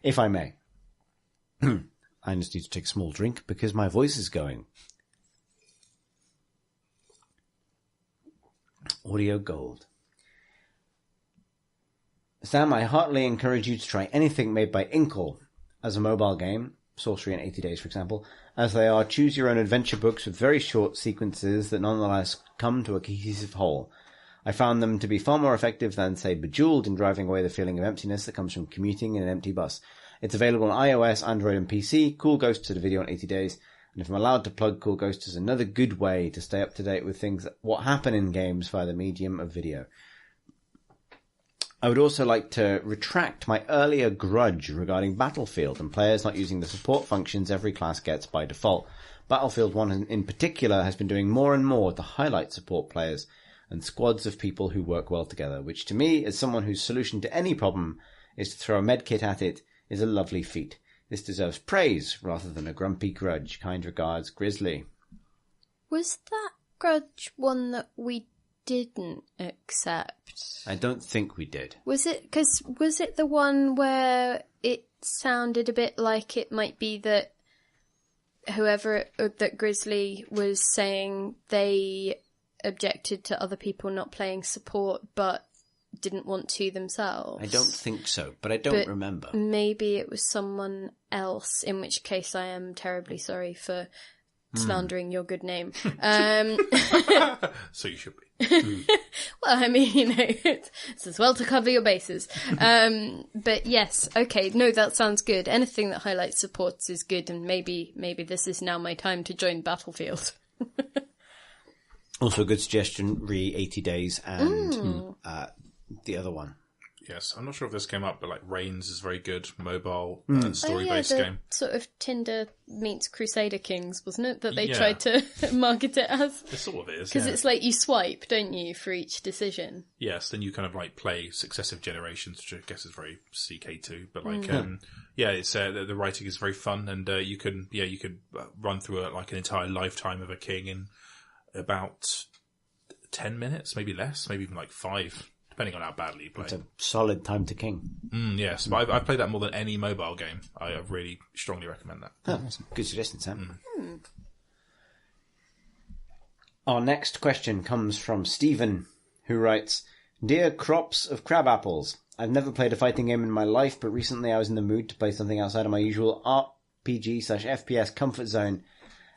if I may. I just need to take a small drink because my voice is going. Audio gold. Sam, I heartily encourage you to try anything made by Inkle as a mobile game, Sorcery in 80 Days, for example, as they are choose-your-own-adventure books with very short sequences that nonetheless come to a cohesive whole. I found them to be far more effective than, say, Bejeweled in driving away the feeling of emptiness that comes from commuting in an empty bus. It's available on iOS, Android, and PC. Cool Ghosts is a video in 80 days. And if I'm allowed to plug Cool Ghosts as another good way to stay up to date with things, what happen in games via the medium of video. I would also like to retract my earlier grudge regarding Battlefield and players not using the support functions every class gets by default. Battlefield 1 in particular has been doing more and more to highlight support players and squads of people who work well together, which to me, as someone whose solution to any problem is to throw a medkit at it, is a lovely feat. This deserves praise rather than a grumpy grudge. Kind regards, Grizzly. Was that grudge one that we didn't accept? I don't think we did. Was it the one where it sounded a bit like it might be that that Grizzly was saying they objected to other people not playing support but didn't want to themselves? I don't think so, but I don't remember. Maybe it was someone else, in which case I am terribly sorry for slandering your good name. So you should be. Well, I mean, it's as well to cover your bases. But yes, okay, no, that sounds good. Anything that highlights supports is good, and maybe this is now my time to join Battlefield. Also a good suggestion, re 80 Days and the other one. Yes, I'm not sure if this came up, but like Reigns is very good mobile story-based game. Sort of Tinder meets Crusader Kings, wasn't it? That they tried to market it as. It sort of is, because it's like you swipe, don't you, for each decision? Yes, then you kind of like play successive generations, which I guess is very CK2. But like, it's the writing is very fun, and you could run through like an entire lifetime of a king in about 10 minutes, maybe less, maybe even like 5. Depending on how badly you play. It's a solid time to king. Yes, but I've played that more than any mobile game. I really strongly recommend that. Oh, good suggestion, Sam. Our next question comes from Stephen, who writes, Dear crops of crab apples, I've never played a fighting game in my life, but recently I was in the mood to play something outside of my usual RPG/FPS comfort zone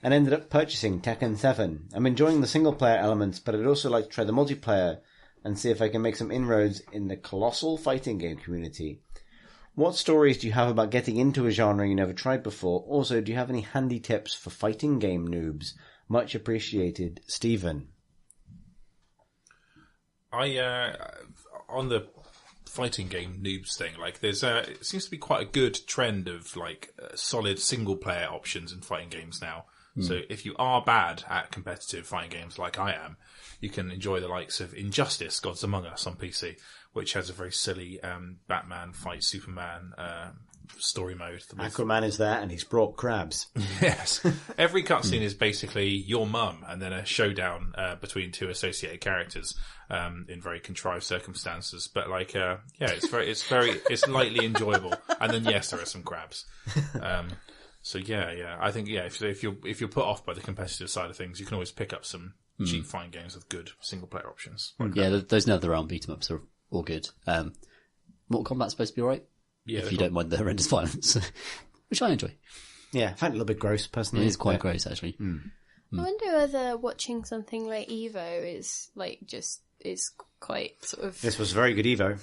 and ended up purchasing Tekken 7. I'm enjoying the single-player elements, but I'd also like to try the multiplayer and see if I can make some inroads in the colossal fighting game community. What stories do you have about getting into a genre you never tried before? Also, do you have any handy tips for fighting game noobs? Much appreciated, Stephen. On the fighting game noobs thing, like there's it seems to be quite a good trend of like solid single player options in fighting games now. So if you are bad at competitive fighting games like I am, you can enjoy the likes of Injustice, Gods Among Us on PC, which has a very silly Batman fight Superman story mode. Aquaman is there, and he's brought crabs. Yes. Every cutscene is basically your mum, and then a showdown between two associated characters in very contrived circumstances. But it's lightly enjoyable. And then yes, there are some crabs. So yeah. I think if you're put off by the competitive side of things, you can always pick up some cheap fighting games with good single player options. Yeah, those NetherRealm beat 'em ups are all good. Mortal Kombat's supposed to be alright. Yeah, if you don't mind the horrendous violence, which I enjoy. Yeah, I find it a little bit gross personally. It is quite gross actually. I wonder whether watching something like Evo is quite sort of This was a very good Evo.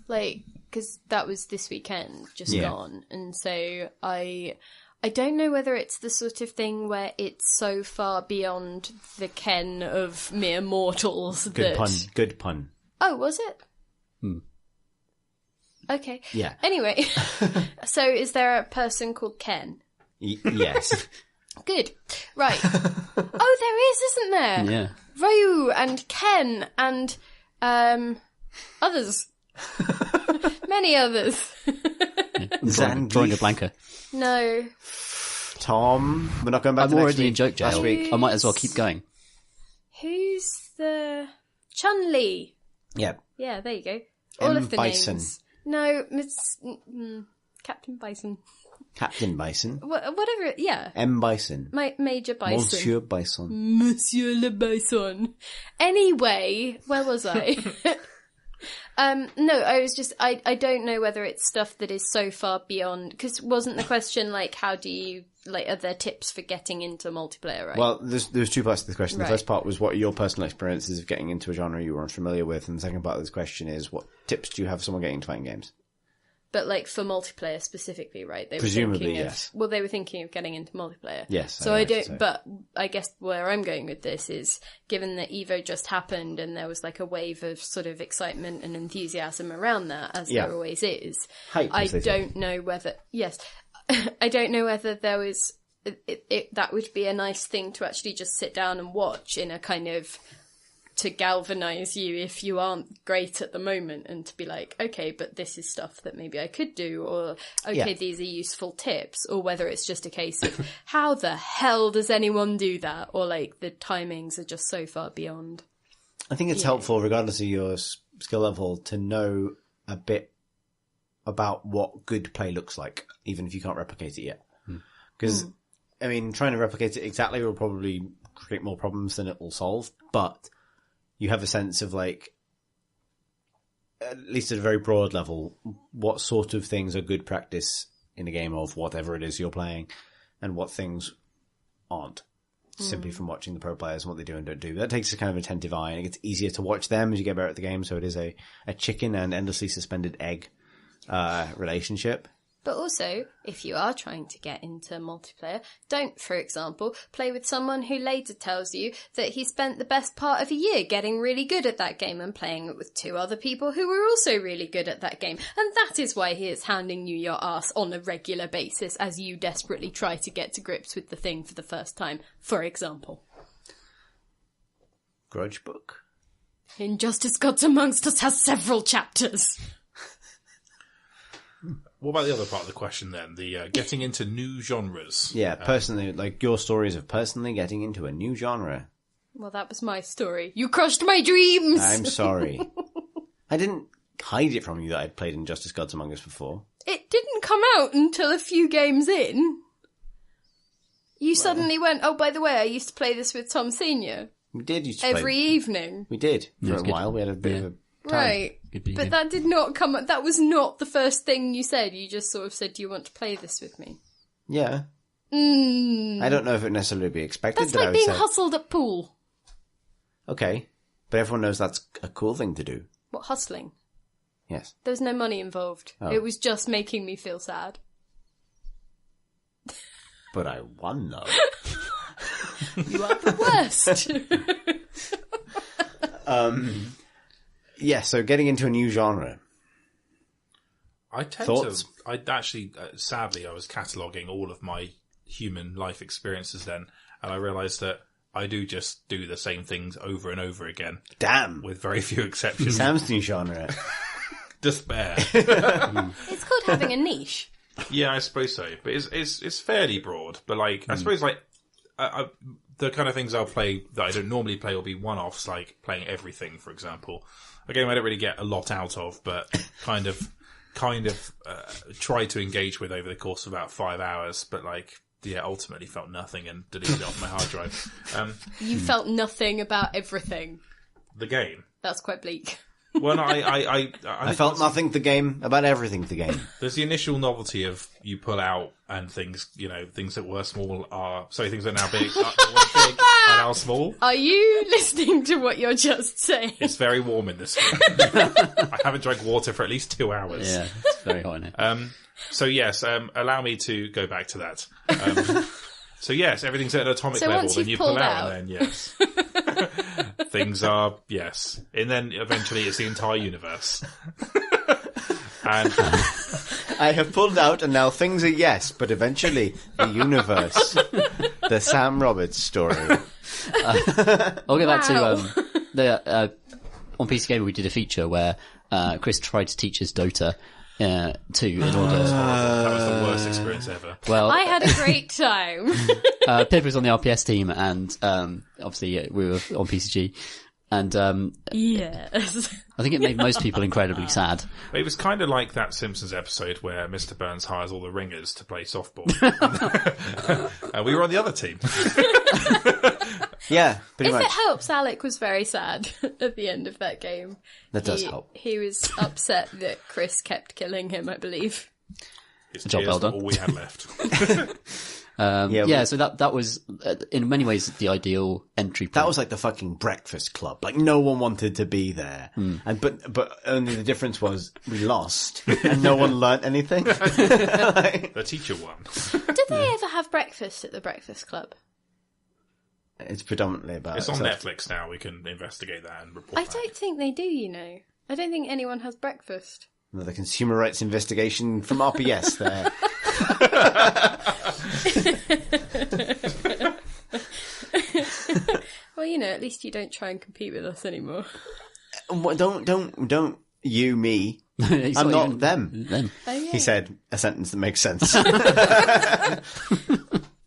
because that was this weekend just gone, and so I don't know whether it's the sort of thing where it's so far beyond the ken of mere mortals. Good pun. Oh, was it? Okay. Yeah. Anyway, so is there a person called Ken? Yes. Good. Right. Oh, there is, isn't there? Yeah. Ryu and Ken and others. Many others. Drawing a blanker. No. Tom, we're not going back I'm to next already week. in joke jail. Last week. I might as well keep going. Who's the Chun-Li? Yeah. Yeah, there you go. All of the Bison. names. No, Captain Bison. Captain Bison. Whatever. Yeah. M. Bison. Major Bison. Monsieur Bison. Monsieur le Bison. Anyway, where was I? No, I was just, I don't know whether it's stuff that is so far beyond, because wasn't the question how do you, are there tips for getting into multiplayer, right? Well, there's two parts to this question. Right. The first part was what are your personal experiences of getting into a genre you weren't familiar with, and the second part of this question is what tips do you have for someone getting into fighting games? But for multiplayer specifically, right? They were Presumably, thinking yes. Well, they were thinking of getting into multiplayer. Yes. So I don't, but I guess where I'm going with this is, given that Evo just happened and there was a wave of sort of excitement and enthusiasm around that, as there always is. Hype, I as they say. don't know whether, I don't know whether there was, that would be a nice thing to actually just sit down and watch in a kind of, to galvanize you if you aren't great at the moment, and to be okay, but this is stuff that maybe I could do, or these are useful tips, or whether it's just a case of how the hell does anyone do that, or the timings are just so far beyond. I think it's helpful, regardless of your skill level, to know a bit about what good play looks like, even if you can't replicate it yet. Because, trying to replicate it exactly will probably create more problems than it will solve, but you have a sense of at least at a very broad level, what sort of things are good practice in a game of whatever it is you're playing, and what things aren't. Simply from watching the pro players and what they do and don't do. That takes a kind of attentive eye, and it gets easier to watch them as you get better at the game, so it is a chicken and endlessly suspended egg relationship. But also, if you are trying to get into multiplayer, don't, for example, play with someone who later tells you that he spent the best part of a year getting really good at that game and playing it with two other people who were also really good at that game. And that is why he is hounding you your ass on a regular basis as you desperately try to get to grips with the thing for the first time, for example. Grudge book? Injustice Gods Amongst Us has several chapters. What about the other part of the question then? The getting into new genres. Yeah, personally, your stories of personally getting into a new genre. Well, that was my story. You crushed my dreams! I'm sorry. I didn't hide it from you that I'd played Injustice Gods Among Us before. It didn't come out until a few games in. You suddenly went, oh, by the way, I used to play this with Tom Senior. We did used to every evening. We did. For a good. while. We had a bit of a time. Right. But that did not come up. That was not the first thing you said. You just sort of said, do you want to play this with me? Yeah. I don't know if it necessarily would be expected. That's that I like would being say, hustled at pool. Okay. But everyone knows that's a cool thing to do. What, hustling? Yes. There was no money involved. Oh. It was just making me feel sad. But I won, though. You are the worst. Yeah, so getting into a new genre. I tend Thoughts? to. I actually, sadly, I was cataloguing all of my human life experiences then, and I realised that I do just do the same things over and over again, Damn. with very few exceptions. Sam's new genre. despair. It's called having a niche. Yeah, I suppose so. But it's fairly broad. But like, I suppose like the kind of things I'll play that I don't normally play will be one-offs, like playing everything, for example. A game I don't really get a lot out of, but kind of try to engage with over the course of about 5 hours. But like, yeah, ultimately felt nothing and deleted it off my hard drive. You felt nothing about everything. The game. That's quite bleak. Well, no, I felt nothing the game about everything the game. There's the initial novelty of you pull out and things, things that were small things that are now big, are now small. Are you listening to what you're just saying? It's very warm in this room. I haven't drank water for at least 2 hours. Yeah, it's very hot in here. So yes, allow me to go back to that. So yes, everything's at an atomic level, once then you've you pull pulled out, and then yes. Things are, yes. And then eventually it's the entire universe. And I have pulled out and now things are yes, but eventually the universe. The Sam Roberts story. I'll go back Wow. to on PC Gamer we did a feature where Chris tried to teach us Dota 2 in order. that was the worst experience ever. Well, I had a great time. Pip was on the RPS team, and obviously we were on PCG, and Yes. I think it made most people incredibly sad. It was kind of like that Simpsons episode where Mr. Burns hires all the ringers to play softball. We were on the other team. Yeah, pretty If much. it helps, Alec was very sad at the end of that game. That does help. He was upset that Chris kept killing him, I believe. His Job tears well were done. all we had left. So that was in many ways the ideal entry point. That was like the fucking Breakfast Club. Like no one wanted to be there, and but only the difference was we lost, and no one learnt anything. The teacher won. Did they ever have breakfast at the Breakfast Club? It's predominantly about. It's on so- Netflix now. We can investigate that and report I back. don't think they do, I don't think anyone has breakfast. The consumer rights investigation from RPS there. Well, at least you don't try and compete with us anymore. What, don't you me. It's I'm not even them. Oh, yeah. He said a sentence that makes sense.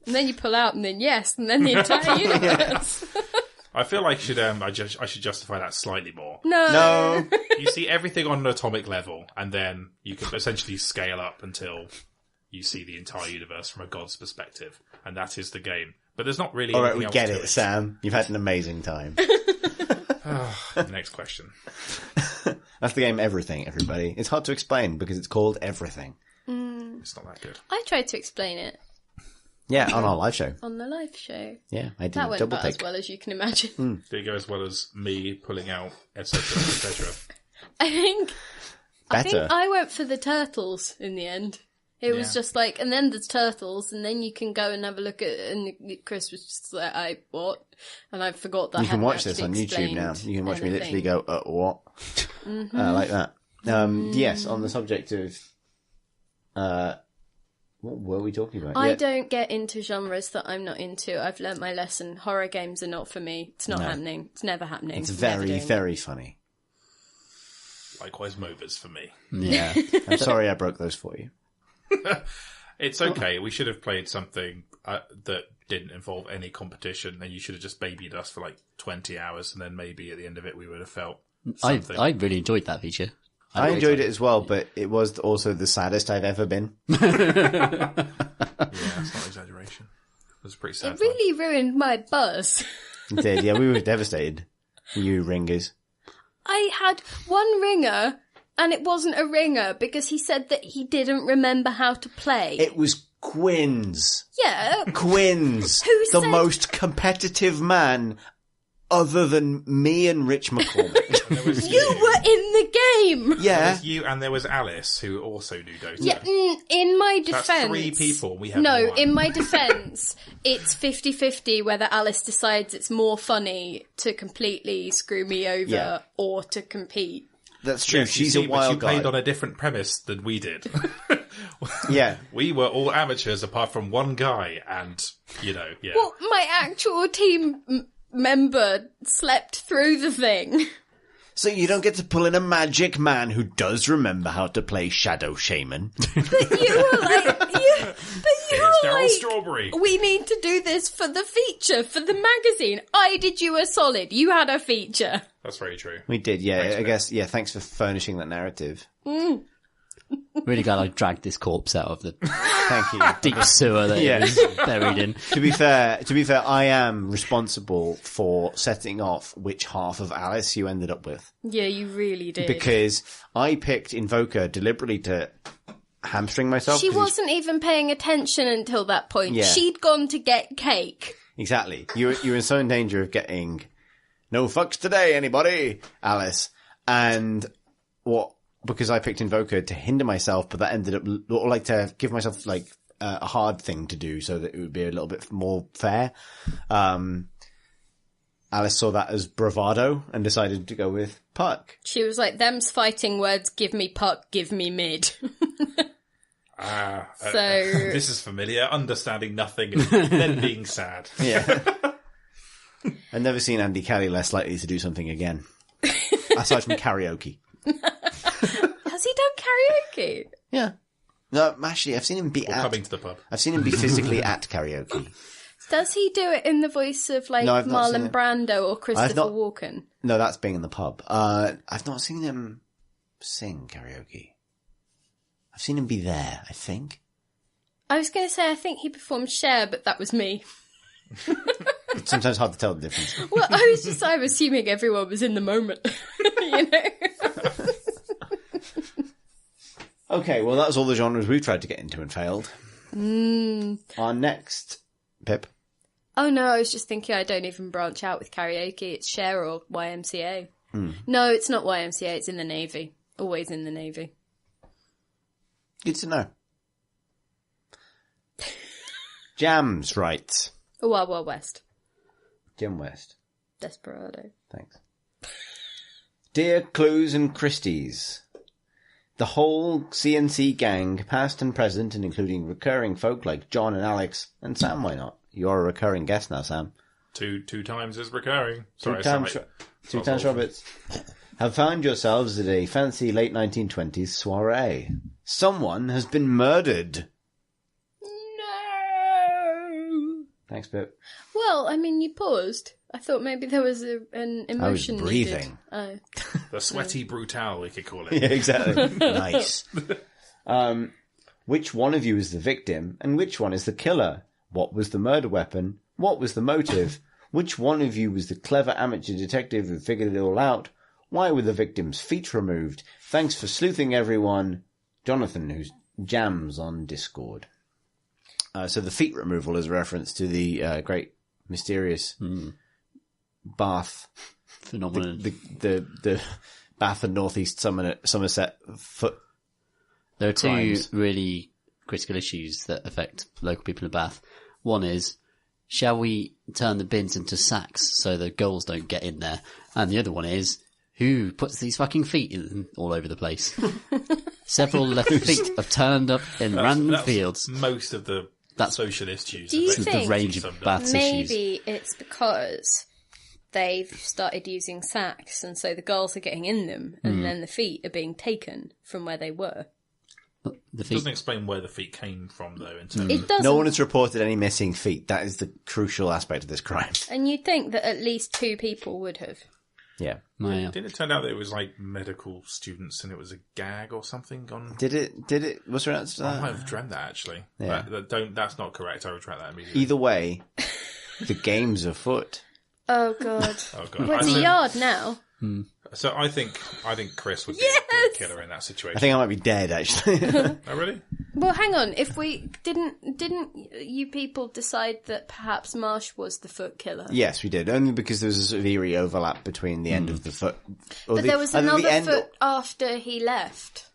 And then you pull out, and then yes, and then the entire universe. I feel like I should justify that slightly more. No. You see everything on an atomic level, and then you can essentially scale up until you see the entire universe from a god's perspective, and that is the game. But there's not really All right, anything we else get to it, Sam. You've had an amazing time. Next question. That's the game Everything, everybody. It's hard to explain because it's called Everything. It's not that good. I tried to explain it Yeah, on our live show. on the live show. Yeah, I did That a went double about as take. well as you can imagine. Did it go as well as me pulling out, etc., etc.? I think Better. I went for the turtles in the end. It was just like, and then the turtles, and then you can go and have a look at, and Chris was just like, what? And I forgot that You I can hadn't watch this on actually YouTube now. explained You can watch me literally anything. go, what? Like that. Yes, on the subject of, what were we talking about? I Yeah. don't get into genres that I'm not into. I've learnt my lesson. Horror games are not for me. It's not happening. It's never happening. It's Never very, doing it. very funny. Likewise, MOBAs for me. Yeah. I'm sorry I broke those for you. It's okay. We should have played something that didn't involve any competition, and you should have just babied us for like 20 hours, and then maybe at the end of it we would have felt something. I really enjoyed that feature. I enjoyed it as well, but it was also the saddest I've ever been. Yeah, it's not exaggeration. It was a pretty sad It really ruined my buzz. It did, yeah, we were devastated. You ringers. I had one ringer, and it wasn't a ringer because he said that he didn't remember how to play. It was Quins. Yeah. Quins. Who the said- most competitive man other than me and Rich McCormick. There was You were in the game! There Yeah. was you, and there was Alice, who also knew Dota. Yeah, in my That's defence... 3 people. We have No, one. in my defence, it's 50-50 whether Alice decides it's more funny to completely screw me over Yeah. or to compete. That's true. Yes, you She's see, a but wild you played guy. on a different premise than we did. Yeah. We were all amateurs apart from one guy, and, yeah. Well, my actual team member slept through the thing. So you don't get to pull in a magic man who does remember how to play Shadow Shaman. But you were like, It's Daryl Strawberry. we need to do this for the feature, for the magazine. I did you a solid. You had a feature. That's very true. We did, yeah. I guess, yeah, thanks for furnishing that narrative. Really glad I dragged this corpse out of the Thank you. deep sewer that it was buried in. To be fair, I am responsible for setting off which half of Alice you ended up with. Yeah, you really did. Because I picked Invoker deliberately to hamstring myself. She wasn't even paying attention until that point. Yeah. She'd gone to get cake. Exactly. You're in so in danger of getting no fucks today, anybody, Alice. And because I picked Invoker to hinder myself, but that ended up like to give myself like a hard thing to do so that it would be a little bit more fair. Alice saw that as bravado and decided to go with Puck. She was like, them's fighting words, give me puck, give me mid. So This is familiar. Understanding nothing and then being sad. Yeah. I've never seen Andy Kelly less likely to do something again. Aside from karaoke. Has he done karaoke? Yeah. No, actually, I've seen him be Coming to the pub. I've seen him be physically at karaoke. Does he do it in the voice of like No, I've not seen Marlon it. Brando or Christopher not- Walken? No, that's being in the pub. I've not seen him sing karaoke. I've seen him be there, I think. I was going to say I think he performed Cher, but that was me. It's sometimes hard to tell the difference. Well, I'm assuming everyone was in the moment. You know? Okay, well, that was all the genres we tried to get into and failed. Our next, Pip. Oh no, I was just thinking I don't even branch out with karaoke. It's Cher or YMCA. No, it's not YMCA. It's in the Navy. Always in the Navy. Good to know. Jams, right. Wild Wild West. Jim West. Desperado. Thanks. Dear Clues and Christies, the whole CNC gang, past and present, and including recurring folk like John and Alex, and Sam, why not? You're a recurring guest now, Sam. Two times is recurring. Sorry, Two times Roberts. Have found yourselves at a fancy late 1920s soiree. Someone has been murdered. No! Thanks, Pip. Well, I mean, you paused. I thought maybe there was an emotion breathing. needed. Oh. The sweaty Brutale, we could call it. Yeah, exactly. Nice. Which one of you is the victim, and which one is the killer? What was the murder weapon? What was the motive? Which one of you was the clever amateur detective who figured it all out? Why were the victim's feet removed? Thanks for sleuthing, everyone. Jonathan, who's jams on Discord. So the feet removal is a reference to the great mysterious Bath Phenomenon. The Bath and Northeast Somerset foot. There are two crimes. really critical issues that affect local people in Bath. One is, shall we turn the bins into sacks so the girls don't get in there? And the other one is, who puts these fucking feet in all over the place? Several left feet have turned up in random fields. Most of the social issues. Do you The think range of Bath's issues. maybe it's because they've started using sacks and so the girls are getting in them and then the feet are being taken from where they were? The It feet. doesn't explain where the feet came from, though. In terms It of, doesn't. No one has reported any missing feet. That is the crucial aspect of this crime. And you'd think that at least two people would have. Yeah. Yeah. didn't it turn out that it was like medical students and it was a gag or something? Did it? Was there an answer to I that? might have dreamt that actually. Yeah. That's not correct. I retract that immediately. Either way, the game's afoot. Oh god. Oh god. We're at the yard now. So I think Chris would be the killer in that situation. I think I might be dead, actually. Oh really? Well, hang on. If we didn't you people decide that perhaps Marsh was the foot killer? Yes, we did. Only because there was a sort of eerie overlap between the end of the foot. But there was another foot after he left.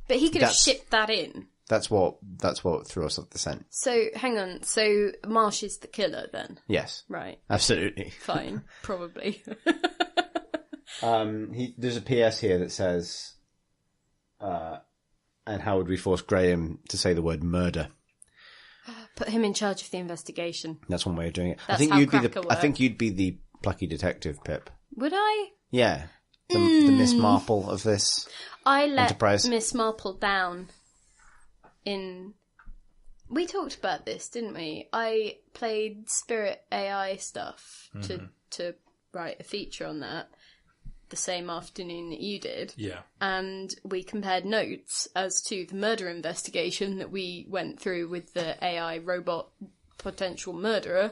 But he could have shipped that in. That's what threw us off the scent. So, hang on. So, Marsh is the killer then? Yes, Right. absolutely. Fine. Probably. There's a PS here that says, and how would we force Graham to say the word murder? Put him in charge of the investigation. That's one way of doing it. That's I think how you'd be Cracker I think works. you'd be the plucky detective, Pip. Would I? Yeah. the Miss Marple of this I let enterprise. Miss Marple down we talked about this, didn't we? I played Spirit AI stuff to write a feature on that the same afternoon that you did. Yeah. And we compared notes as to the murder investigation that we went through with the AI robot potential murderer.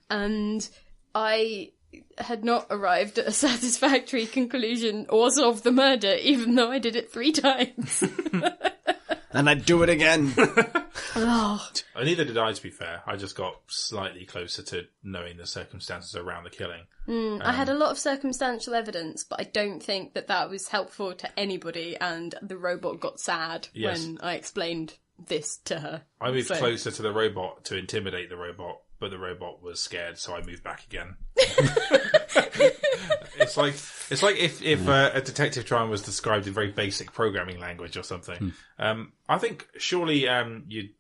And I had not arrived at a satisfactory conclusion or solved the murder, even though I did it 3 times. And I'd do it again. Neither did I, to be fair. I just got slightly closer to knowing the circumstances around the killing. I had a lot of circumstantial evidence, but I don't think that was helpful to anybody, and the robot got sad when I explained this to her. I moved closer to the robot to intimidate the robot, but the robot was scared, so I moved back again. It's like if a detective trial was described in very basic programming language or something. I think surely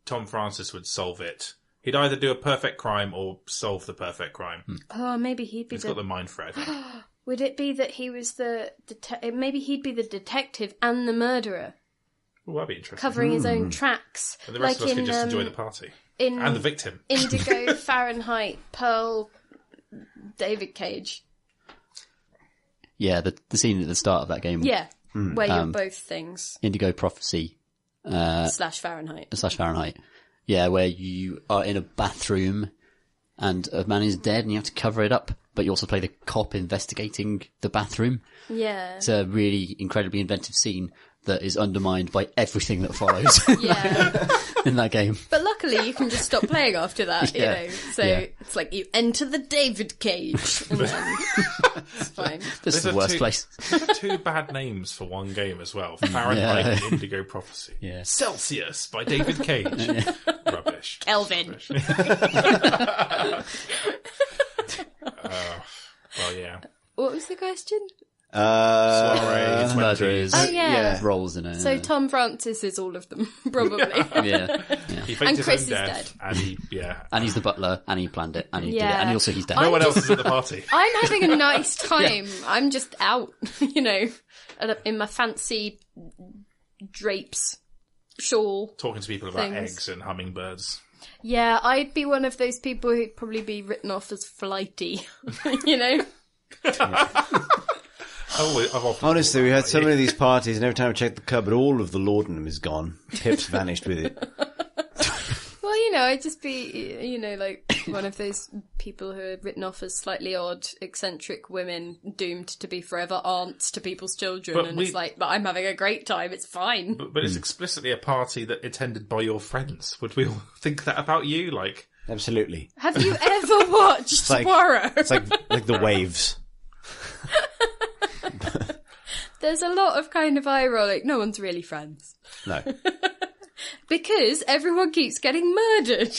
Tom Francis would solve it. He'd either do a perfect crime or solve the perfect crime. Oh, maybe he'd be He's got the mind for it, I think. Would it be that he was maybe he'd be the detective and the murderer? Oh, that'd be interesting. Covering his own tracks. And the rest of us could just enjoy the party. And the victim. Indigo, Fahrenheit, Pearl, David Cage. Yeah, the scene at the start of that game. Yeah, where you're both things. Indigo Prophecy. / Fahrenheit. / Fahrenheit. Yeah, where you are in a bathroom and a man is dead and you have to cover it up, but you also play the cop investigating the bathroom. Yeah. It's a really incredibly inventive scene that is undermined by everything that follows Yeah. in that game. But luckily you can just stop playing after that, you know. So it's like you enter the David Cage and then it's fine. This is the worst place. 2 bad names for one game as well. Fahrenheit and Indigo Prophecy. Yeah. Celsius by David Cage. Rubbish. Kelvin. Rubbish. Well, yeah. What was the question? Soiree, Murderers. Oh, yeah. Roles in it. So Tom Francis is all of them, probably. Yeah. He faked And his Chris own is death, dead. and he's the butler, and he planned it, and he did it, Yeah. and also he's dead. no one else is at the party. I'm having a nice time. I'm just out, you know, in my fancy drapes, shawl. Talking to people about Things. eggs and hummingbirds. Yeah, I'd be one of those people who'd probably be written off as flighty, you know? Honestly, we had so many of these parties, and every time I check the cupboard, all of the laudanum is gone. Pip's vanished with it. Well, you know, I'd just be, you know, like one of those people who are written off as slightly odd, eccentric women doomed to be forever aunts to people's children. But it's like, but I'm having a great time, it's fine. But it's explicitly a party that attended by your friends. Would we all think that about you? Like, Absolutely. Have you ever watched Poirot? It's like the waves. There's a lot of kind of ironic, no one's really friends. No. Because everyone keeps getting murdered.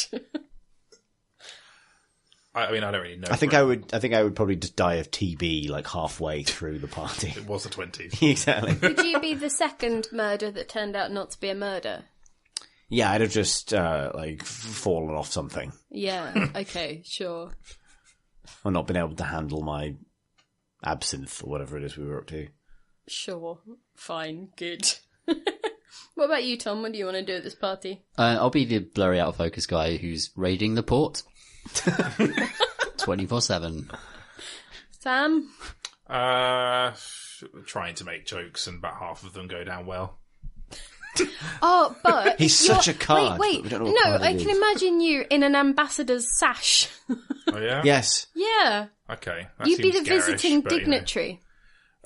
I mean, I don't really know. I think I would probably just die of TB like halfway through the party. It was the 20s. Exactly. Would you be the second murder that turned out not to be a murder? Yeah, I'd have just fallen off something. Yeah, okay, sure. Or not been able to handle my absinthe or whatever it is we were up to. Sure, fine, good. What about you, Tom? What do you want to do at this party? I'll be the blurry out of focus guy who's raiding the port 24/7. Sam? Trying to make jokes, and about half of them go down well. Oh, but He's such a card. Wait, We don't know what card I it can is. imagine you in an ambassador's sash. Oh yeah. Yes. Yeah, Okay. That you'd be the seems garish, visiting but, you know. dignitary.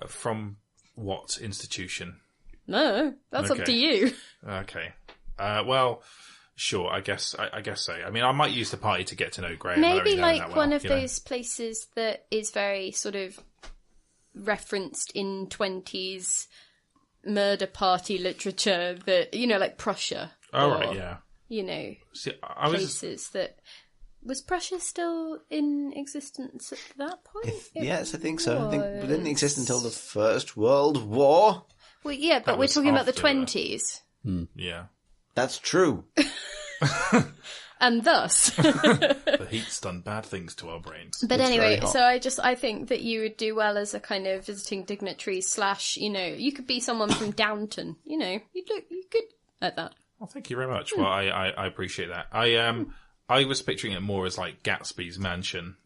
From what institution? No, that's up Okay. to you. Okay. Well, sure. I guess so. I mean, I might use the party to get to know Graham. I don't Maybe really know him like that one well, of you know. those places that is very sort of referenced in 20s murder party literature that, you know, like Prussia. Oh, or, right, yeah. You know, See, I was places that... Was Prussia still in existence at that point? Yes, I think so. I think it didn't was. exist until the First World War. Well, yeah, but That we're was talking about the after, 20s. yeah. That's true. And thus... The heat's done bad things to our brains. But It's anyway, very hot. so I think that you would do well as a kind of visiting dignitary / you could be someone from Downton, you good at that. Well, thank you very much. Well, I appreciate that. I was picturing it more as like Gatsby's mansion,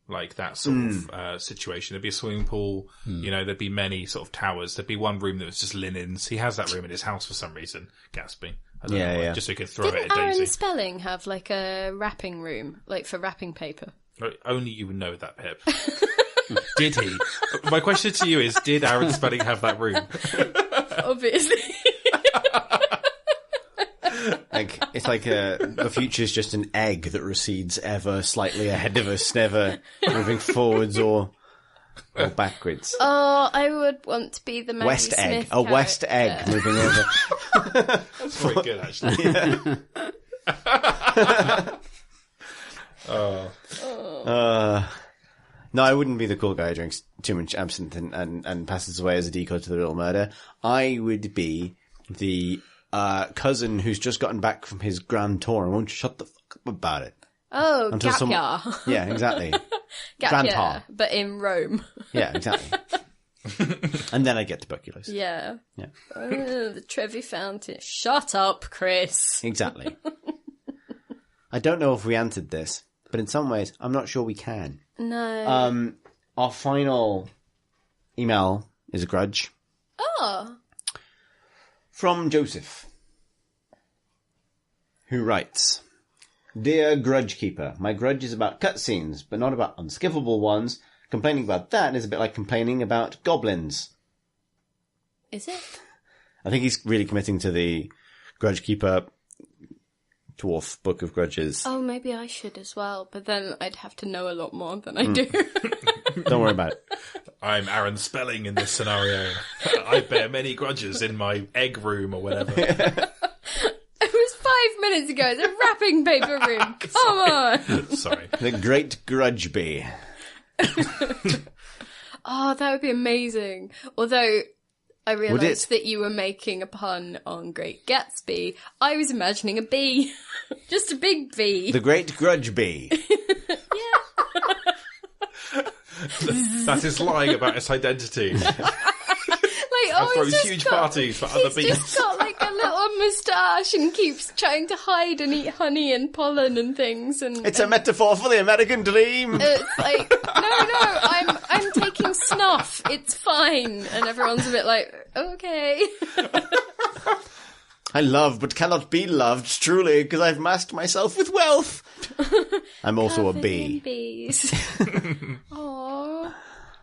like that sort of situation. There'd be a swimming pool, there'd be many sort of towers. There'd be one room that was just linens. He has that room in his house for some reason, Gatsby. I don't know why, just so he could throw it Didn't at Aaron Daisy. Spelling have like a wrapping room, like for wrapping paper? Only you would know that, Pip. Did he? My question to you is, did Aaron Spelling have that room? Obviously. Like it's like the future's just an egg that recedes ever slightly ahead of us, never moving forwards or backwards. Oh, I would want to be the Maggie West egg, Smith West character. egg moving over. That's very good, actually. No, I wouldn't be the cool guy who drinks too much absinthe and passes away as a decoy to the real murder. I would be the cousin who's just gotten back from his grand tour and won't shut the fuck up about it. Oh, Until gap year. Yeah, exactly. Gap Grand year, tour. but in Rome. Yeah, exactly. And then I get tuberculosis. Yeah. Yeah. Oh, the Trevi Fountain. Shut up, Chris. Exactly. I don't know if we answered this, but in some ways, I'm not sure we can. No. Our final email is a grudge Oh. from Joseph, who writes, Dear Grudge Keeper, my grudge is about cutscenes, but not about unskippable ones. Complaining about that is a bit like complaining about goblins. Is it? I think he's really committing to the Grudge Keeper dwarf book of grudges. Oh, maybe I should as well, but then I'd have to know a lot more than I do. Don't worry about it. I'm Aaron Spelling in this scenario. I bear many grudges in my egg room or whatever. It was 5 minutes ago. It's a wrapping paper room. Come on. Sorry. The Great Grudge Bee. Oh, that would be amazing. Although I Would realised it? that you were making a pun on Great Gatsby. I was imagining a bee. Just a big bee. The Great Grudge Bee. That is lying about its identity. Like, I throw he's just huge got- parties for other He's bees. just got like a little moustache and keeps trying to hide and eat honey and pollen and things. And It's a metaphor for the American dream. it's like, no, I'm taking snuff. It's fine. And everyone's a bit like, okay. I love but cannot be loved, truly, because I've masked myself with wealth. I'm also a Covered in bee. Bees. Aww.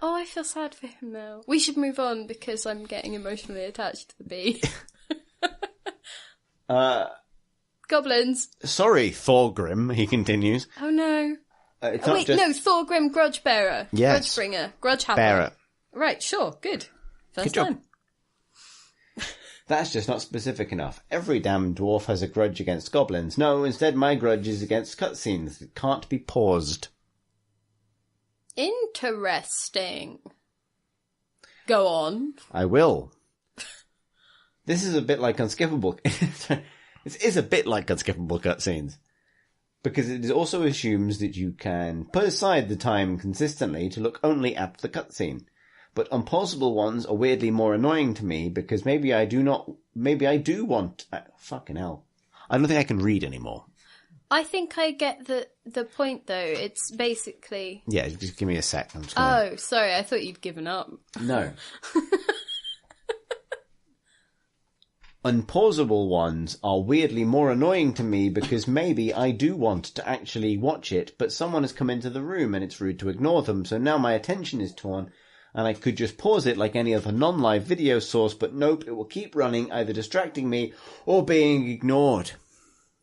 Oh, I feel sad for him now. We should move on because I'm getting emotionally attached to the bee. Goblins. Sorry, Thorgrim, he continues. Oh no. It's Oh, not wait, just no, Thorgrim Grudge Bearer. Yes. Grudge Bringer. Grudge Hammer. Bearer. Right, sure, good. First Good job. time. That's just not specific enough. Every damn dwarf has a grudge against goblins. No, instead my grudge is against cutscenes that can't be paused. Interesting. Go on. I will. This is a bit like unskippable. This is a bit like unskippable cutscenes. Because it also assumes that you can put aside the time consistently to look only at the cutscene. But unpausable ones are weirdly more annoying to me because maybe I do want... fucking hell. I don't think I can read anymore. I think I get the point though. It's basically... Yeah, just give me a sec. I'm just gonna... Oh, sorry, I thought you'd given up. No. Unpausable ones are weirdly more annoying to me because maybe I do want to actually watch it, but someone has come into the room and it's rude to ignore them, so now my attention is torn, and I could just pause it like any other non-live video source, but nope, it will keep running, either distracting me or being ignored.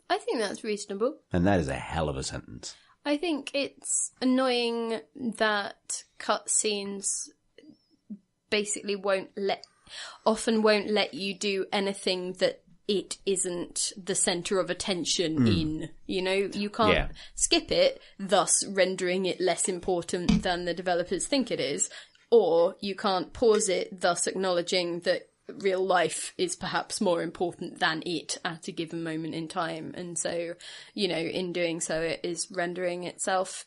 I think that's reasonable. And that is a hell of a sentence. I think it's annoying that cutscenes basically often won't let you do anything that it isn't the centre of attention in. You know, you can't skip it, thus rendering it less important than the developers think it is. Or you can't pause it, thus acknowledging that real life is perhaps more important than it at a given moment in time. And so, you know, in doing so, it is rendering itself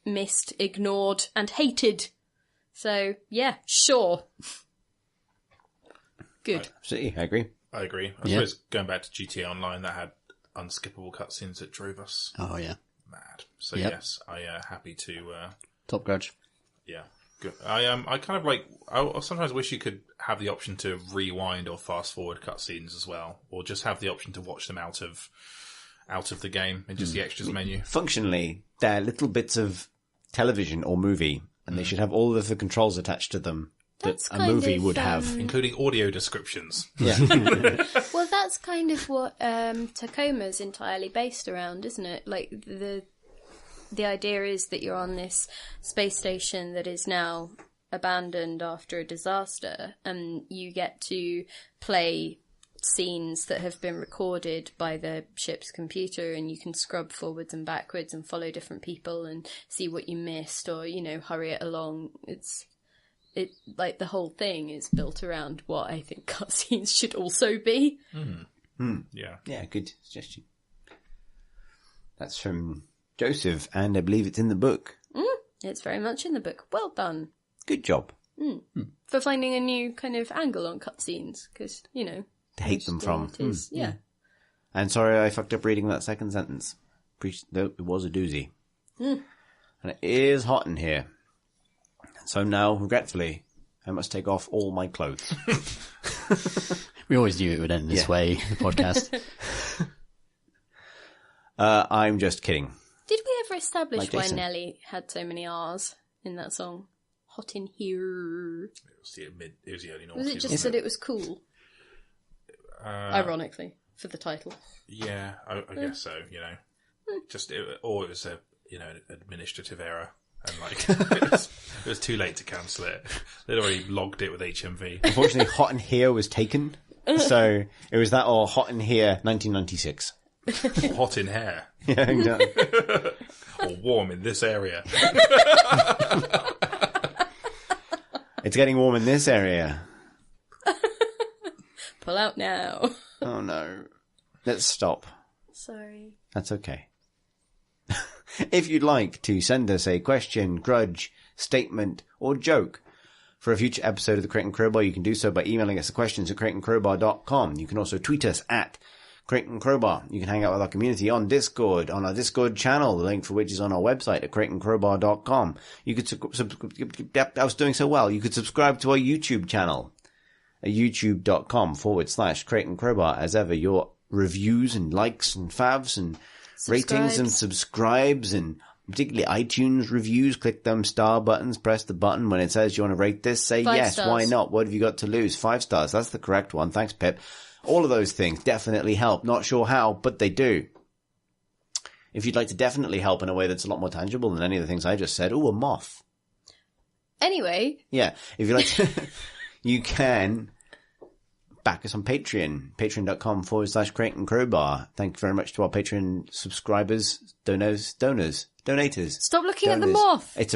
missed, ignored, and hated. So, yeah, sure. Good. Absolutely, I agree. I agree. I suppose going back to GTA Online, that had unskippable cutscenes that drove us mad. So yes, I happy to Top grudge. Yeah, good. I kind of like. I sometimes wish you could have the option to rewind or fast forward cutscenes as well, or just have the option to watch them out of the game in just the extras menu. Functionally, they're little bits of television or movie, and they should have all of the controls attached to them that a movie would have, including audio descriptions. Yeah. Well, that's kind of what Tacoma's entirely based around, isn't it? Like the idea is that you're on this space station that is now abandoned after a disaster, and you get to play scenes that have been recorded by the ship's computer, and you can scrub forwards and backwards and follow different people and see what you missed, or, you know, hurry it along. It like the whole thing is built around what I think cutscenes should also be. Yeah, good suggestion. That's from Joseph, and I believe it's in the book. It's very much in the book. Well done. Good job. For finding a new kind of angle on cutscenes, because, you know, To hate them from. Yeah. And sorry I fucked up reading that second sentence. Though it was a doozy. And it is hot in here. So now, regretfully, I must take off all my clothes. We always knew it would end this way, the podcast. I'm just kidding. Did we ever establish Like why Jason. Nelly had so many R's in that song? Hot in here. it was the early noughties. Was it just wasn't that it was cool? Ironically, for the title. Yeah, I guess so. You know, or it was a administrative error, and like it was too late to cancel it. They'd already logged it with HMV. Unfortunately, Hot in Here was taken. So it was that or Hot in Here 1996. Hot in hair, Yeah, exactly. or warm in this area. It's getting warm in this area. Pull out now. Oh no. Let's stop. Sorry. That's okay. If you'd like to send us a question, grudge, statement, or joke for a future episode of the Crate and Crowbar, you can do so by emailing us at questions@crateandcrowbar.com. You can also tweet us at Crate and Crowbar. You can hang out with our community on Discord, on our Discord channel, the link for which is on our website at crateandcrowbar.com. You could I was doing so well. You could subscribe to our YouTube channel at youtube.com/Crate and Crowbar. As ever, your reviews and likes and favs and ratings and subscribes, and particularly iTunes reviews, click them star buttons, press the button when it says you want to rate this, say 5 yes, stars. why not, what have you got to lose? 5 stars, that's the correct one, thanks Pip. All of those things definitely help, not sure how, but they do. If you'd like to definitely help in a way that's a lot more tangible than any of the things I just said, a moth. Anyway. Yeah, if you'd like to, you can back us on Patreon, patreon.com/Crate and Crowbar. Thank you very much to our Patreon subscribers, donators. Stop looking at the Donors. moth. It's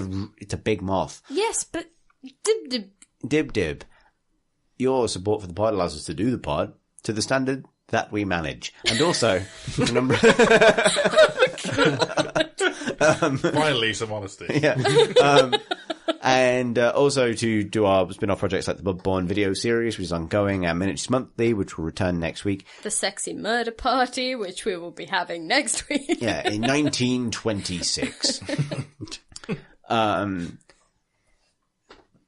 a big moth. Yes, but... Dib. Your support for the pod allows us to do the pod to the standard that we manage. And also, a number Finally, some honesty. yeah. And also to do our spin-off projects like the Bloodborne video series, which is ongoing, and Miniatures Monthly, which will return next week. The Sexy Murder Party, which we will be having next week. Yeah, in 1926.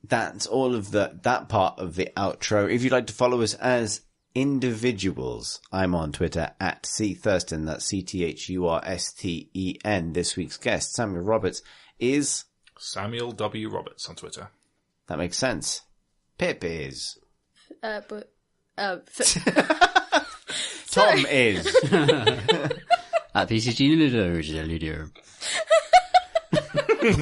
That's all of that part of the outro. If you'd like to follow us as individuals, I'm on Twitter at @CThurston. That's CTHURSTEN. This week's guest, Samuel Roberts, is Samuel W. Roberts on Twitter. that makes sense. Pip is. But... Tom is. At PCG Ludo.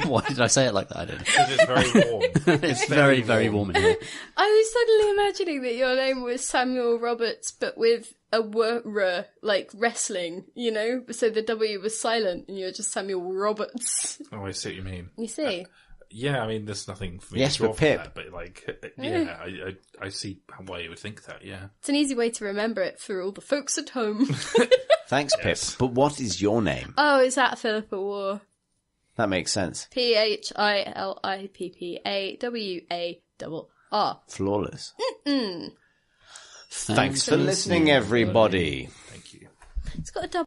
Why did I say it like that? I don't know. Because it's very warm. It's very, very warm in here. I was suddenly imagining that your name was Samuel Roberts, but with a R, like wrestling, you know? So the W was silent, and you're just Samuel Roberts. Oh, I see what you mean. You see? Yeah, I mean, there's nothing for me Yes, to draw but from Pip. that, but like, yeah, I see why you would think that, yeah. It's an easy way to remember it for all the folks at home. Thanks, Pip. But what is your name? Oh, is that Philippa War? That makes sense. PHILIPPAWARR. Flawless. Thanks for listening, everybody. Thank you. It's got a double